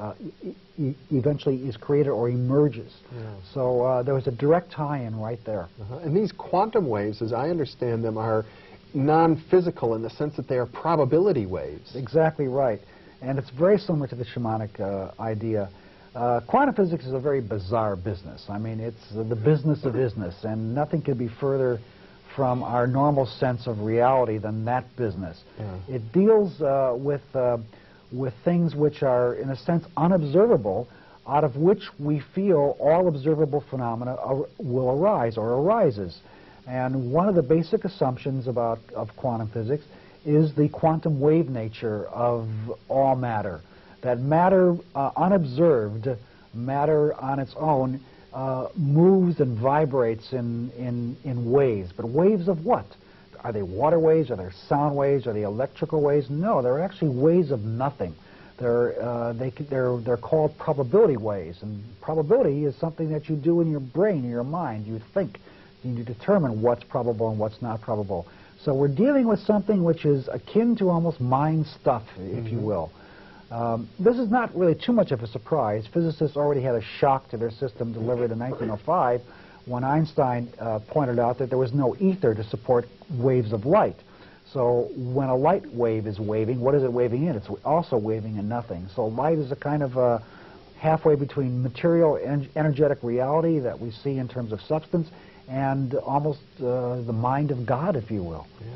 is created or emerges. Yeah. So there was a direct tie-in right there. And these quantum waves, as I understand them, are non-physical in the sense that they are probability waves. Exactly right. And it's very similar to the shamanic idea. Quantum physics is a very bizarre business. I mean, it's the business of business, and nothing could be further from our normal sense of reality than that business. Yeah. It deals with things which are, in a sense, unobservable, out of which we feel all observable phenomena will arise or arises. And one of the basic assumptions of quantum physics is the quantum wave nature of all matter. That matter, unobserved, matter on its own, moves and vibrates in waves. But waves of what? Are they water waves? Are they sound waves? Are they electrical waves? No, they're actually waves of nothing. They're called probability waves. And probability is something that you do in your brain, in your mind. You think, you determine what's probable and what's not probable. So we're dealing with something which is akin to almost mind stuff, if you will. This is not really too much of a surprise. Physicists already had a shock to their system delivered in 1905 when Einstein pointed out that there was no ether to support waves of light. So when a light wave is waving, what is it waving in? It's also waving in nothing. So light is a kind of halfway between material and energetic reality that we see in terms of substance and almost the mind of God, if you will. Yeah.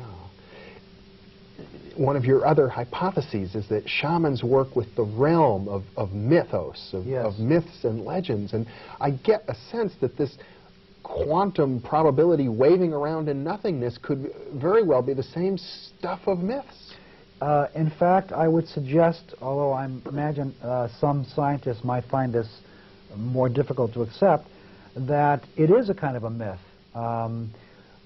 One of your other hypotheses is that shamans work with the realm of mythos, of myths and legends. And I get a sense that this quantum probability waving around in nothingness could very well be the same stuff of myths. In fact, I would suggest, although I imagine some scientists might find this more difficult to accept, that it is a kind of a myth.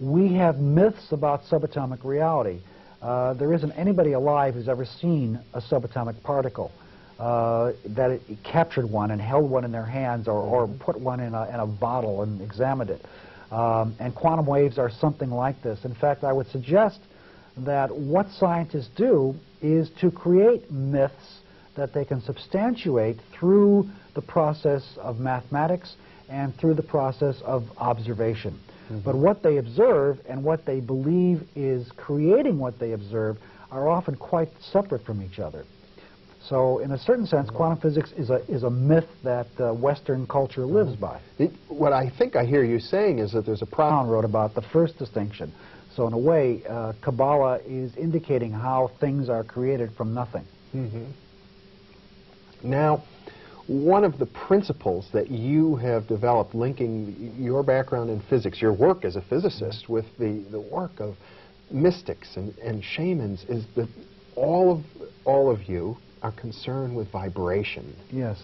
We have myths about subatomic reality. There isn't anybody alive who's ever seen a subatomic particle, that it captured one and held one in their hands, or put one in a bottle and examined it. And quantum waves are something like this. In fact, I would suggest that what scientists do is to create myths that they can substantiate through the process of mathematics and through the process of observation. But what they observe and what they believe is creating what they observe are often quite separate from each other. So in a certain sense, quantum physics is a myth that Western culture lives by. What I think I hear you saying is that there's a problem. Brown wrote about the first distinction. So in a way, Kabbalah is indicating how things are created from nothing. Now, one of the principles that you have developed linking your background in physics, your work as a physicist, with the work of mystics and shamans is that all of you are concerned with vibration. Yes.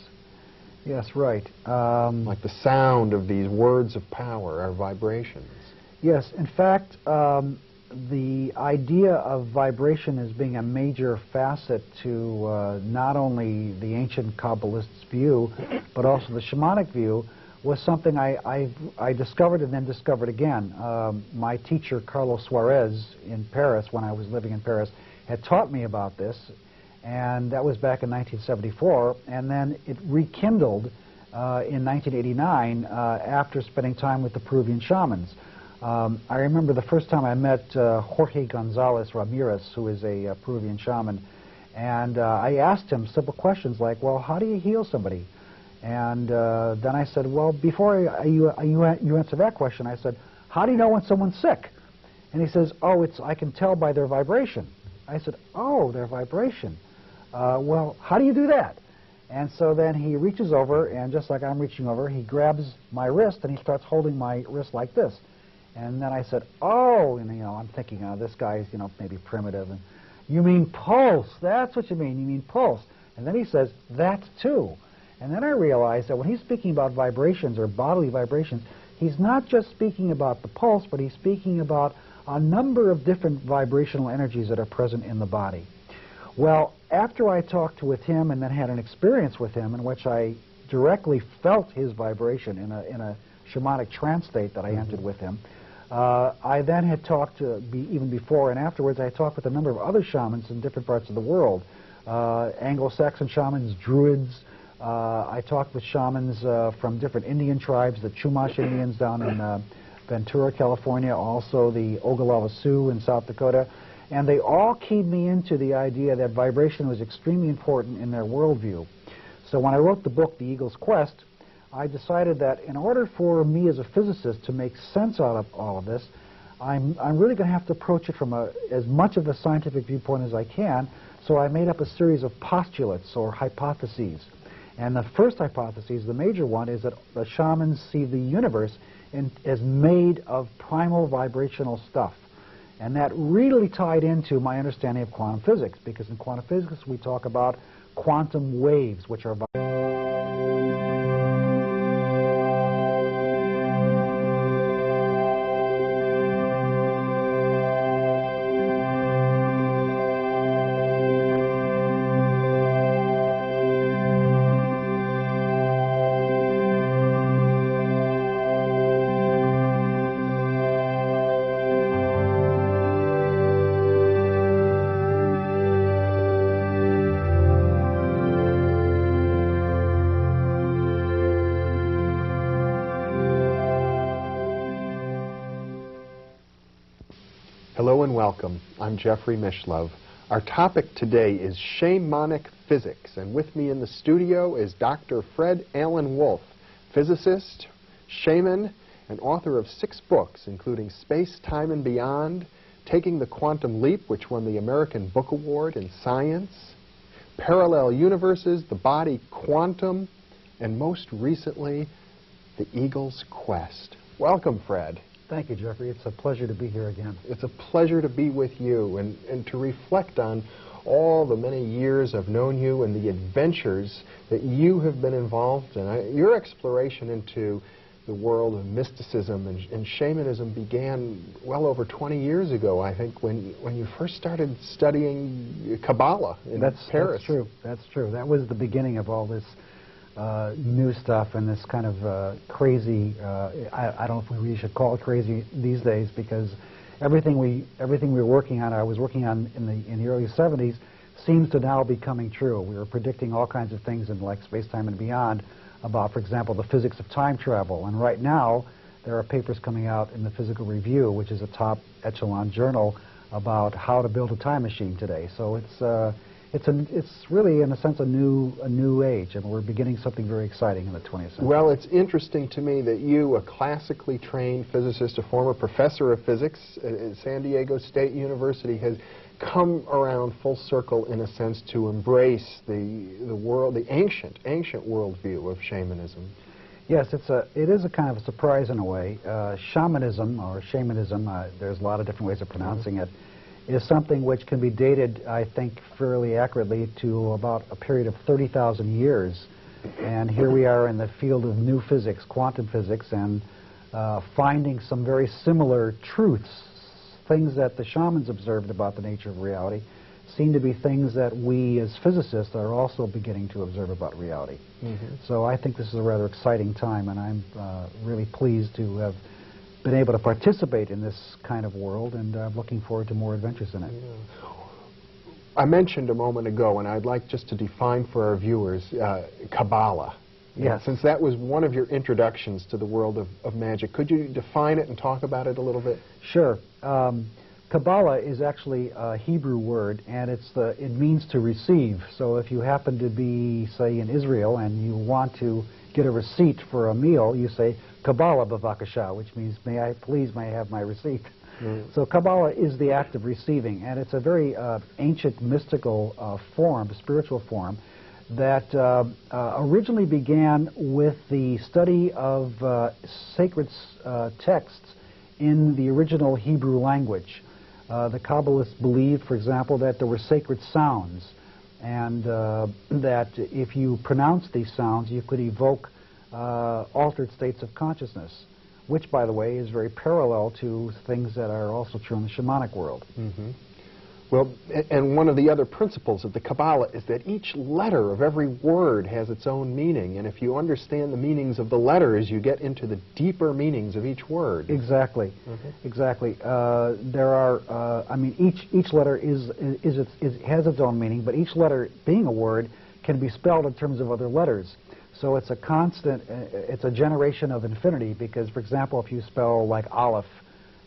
Yes, right. Like the sound of these words of power are vibrations. Yes. In fact, the idea of vibration as being a major facet to not only the ancient Kabbalists' view, but also the shamanic view, was something I discovered and then discovered again. My teacher, Carlos Suarez, in Paris, when I was living in Paris, had taught me about this, and that was back in 1974, and then it rekindled in 1989 after spending time with the Peruvian shamans. I remember the first time I met Jorge Gonzalez Ramirez, who is a Peruvian shaman, and I asked him simple questions like, well, how do you heal somebody? And then I said, well, before you answer that question, I said, how do you know when someone's sick? And he says, oh, I can tell by their vibration. I said, oh, their vibration. Well, how do you do that? And so then he reaches over, and just like I'm reaching over, he grabs my wrist, and he starts holding my wrist like this. And then I said, oh, and I'm thinking, this guy's, maybe primitive. And you mean pulse? That's what you mean. You mean pulse. And then he says, that too. And then I realized that when he's speaking about vibrations or bodily vibrations, he's not just speaking about the pulse, but he's speaking about a number of different vibrational energies that are present in the body. Well, after I talked with him and then had an experience with him in which I directly felt his vibration in a shamanic trance state that I entered with him, I then had talked, even before and afterwards, I talked with a number of other shamans in different parts of the world, Anglo-Saxon shamans, Druids. I talked with shamans from different Indian tribes, the Chumash Indians down in Ventura, California, also the Oglala Sioux in South Dakota, and they all keyed me into the idea that vibration was extremely important in their worldview. So when I wrote the book, The Eagle's Quest, I decided that in order for me as a physicist to make sense out of all of this, I'm really going to have to approach it from as much of a scientific viewpoint as I can, so I made up a series of postulates or hypotheses. And the first hypothesis, the major one, is that the shamans see the universe as made of primal vibrational stuff. And that really tied into my understanding of quantum physics, because in quantum physics we talk about quantum waves, which are Hello and welcome. I'm Jeffrey Mishlove. Our topic today is shamanic physics, and with me in the studio is Dr. Fred Alan Wolf, physicist, shaman, and author of 6 books, including Space, Time, and Beyond, Taking the Quantum Leap, which won the American Book Award in Science, Parallel Universes, The Body Quantum, and most recently, The Eagle's Quest. Welcome, Fred. Thank you, Jeffrey. It's a pleasure to be here again. It's a pleasure to be with you and to reflect on all the many years I've known you and the adventures that you have been involved in. Your exploration into the world of mysticism and shamanism began well over 20 years ago, I think, when you first started studying Kabbalah in Paris. That's true. That's true. That was the beginning of all this new stuff and this kind of crazy, I don't know if we should call it crazy these days, because everything we were working on, I was working on in the early 70s, seems to now be coming true. We were predicting all kinds of things in like space-time and beyond about, for example, the physics of time travel. And right now, there are papers coming out in the Physical Review, which is a top echelon journal, about how to build a time machine today. So it's really, in a sense, a new age, and we're beginning something very exciting in the 20th century. Well, it's interesting to me that you, a classically trained physicist, a former professor of physics at San Diego State University, has come around full circle, in a sense, to embrace the ancient worldview of shamanism. Yes, it is a kind of a surprise in a way. Shamanism, or shamanism, there's a lot of different ways of pronouncing it, is something which can be dated, I think, fairly accurately to about a period of 30,000 years. And here we are in the field of new physics, quantum physics, and finding some very similar truths. Things that the shamans observed about the nature of reality seem to be things that we as physicists are also beginning to observe about reality. So I think this is a rather exciting time, and I'm really pleased to have been able to participate in this kind of world, and I'm looking forward to more adventures in it. I mentioned a moment ago, and I'd like just to define for our viewers, Kabbalah. Yes. Since that was one of your introductions to the world of magic, could you define it and talk about it a little bit? Sure. Kabbalah is actually a Hebrew word, and it means to receive. So if you happen to be, say, in Israel and you want to get a receipt for a meal, you say, Kabbalah b'vakasha, which means, may I have my receipt. So Kabbalah is the act of receiving, and it's a very ancient mystical form, spiritual form, that originally began with the study of sacred texts in the original Hebrew language. The Kabbalists believed, for example, that there were sacred sounds, and that if you pronounced these sounds, you could evoke altered states of consciousness, which, by the way, is very parallel to things that are also true in the shamanic world. Well, and one of the other principles of the Kabbalah is that each letter of every word has its own meaning, and if you understand the meanings of the letters, you get into the deeper meanings of each word. Exactly. Exactly. There are, I mean, each letter has its own meaning, but each letter, being a word, can be spelled in terms of other letters. So it's a constant, it's a generation of infinity, because, for example, if you spell like Aleph,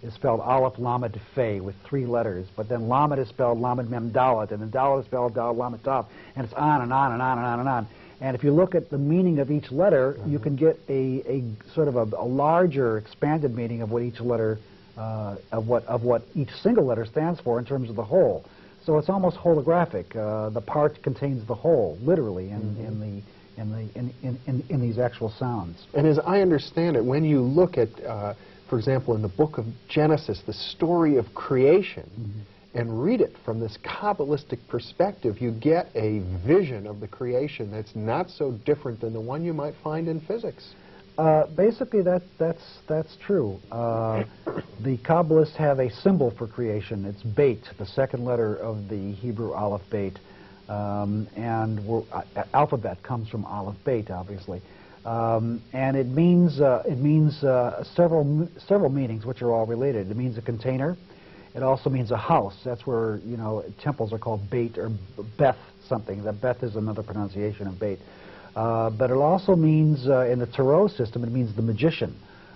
is spelled Aleph Lamed Fe with 3 letters, but then Lamed is spelled Lamed Mem Dalet, and then Dalet is spelled Dalet Lamed Tav, and it's on and on and on and on and on. And if you look at the meaning of each letter, you can get a sort of a larger, expanded meaning of what each letter, of what each single letter stands for in terms of the whole. So it's almost holographic. The part contains the whole, literally, in these actual sounds. And as I understand it, when you look at for example, in the book of Genesis, the story of creation, and read it from this Kabbalistic perspective, you get a vision of the creation that's not so different than the one you might find in physics. Basically, that's true. The Kabbalists have a symbol for creation. It's Beit, the second letter of the Hebrew Aleph Beit, and alphabet comes from Aleph Beit, obviously. And it means several meanings, which are all related. It means a container. It also means a house. That's where, you know, temples are called Beit or Beth something. That Beth is another pronunciation of Beit. But it also means, in the Tarot system, it means the magician,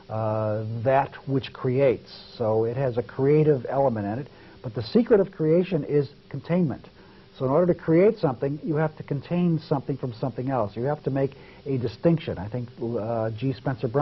that which creates. So it has a creative element in it. But the secret of creation is containment. So in order to create something, you have to contain something from something else. You have to make a distinction. I think G. Spencer Brown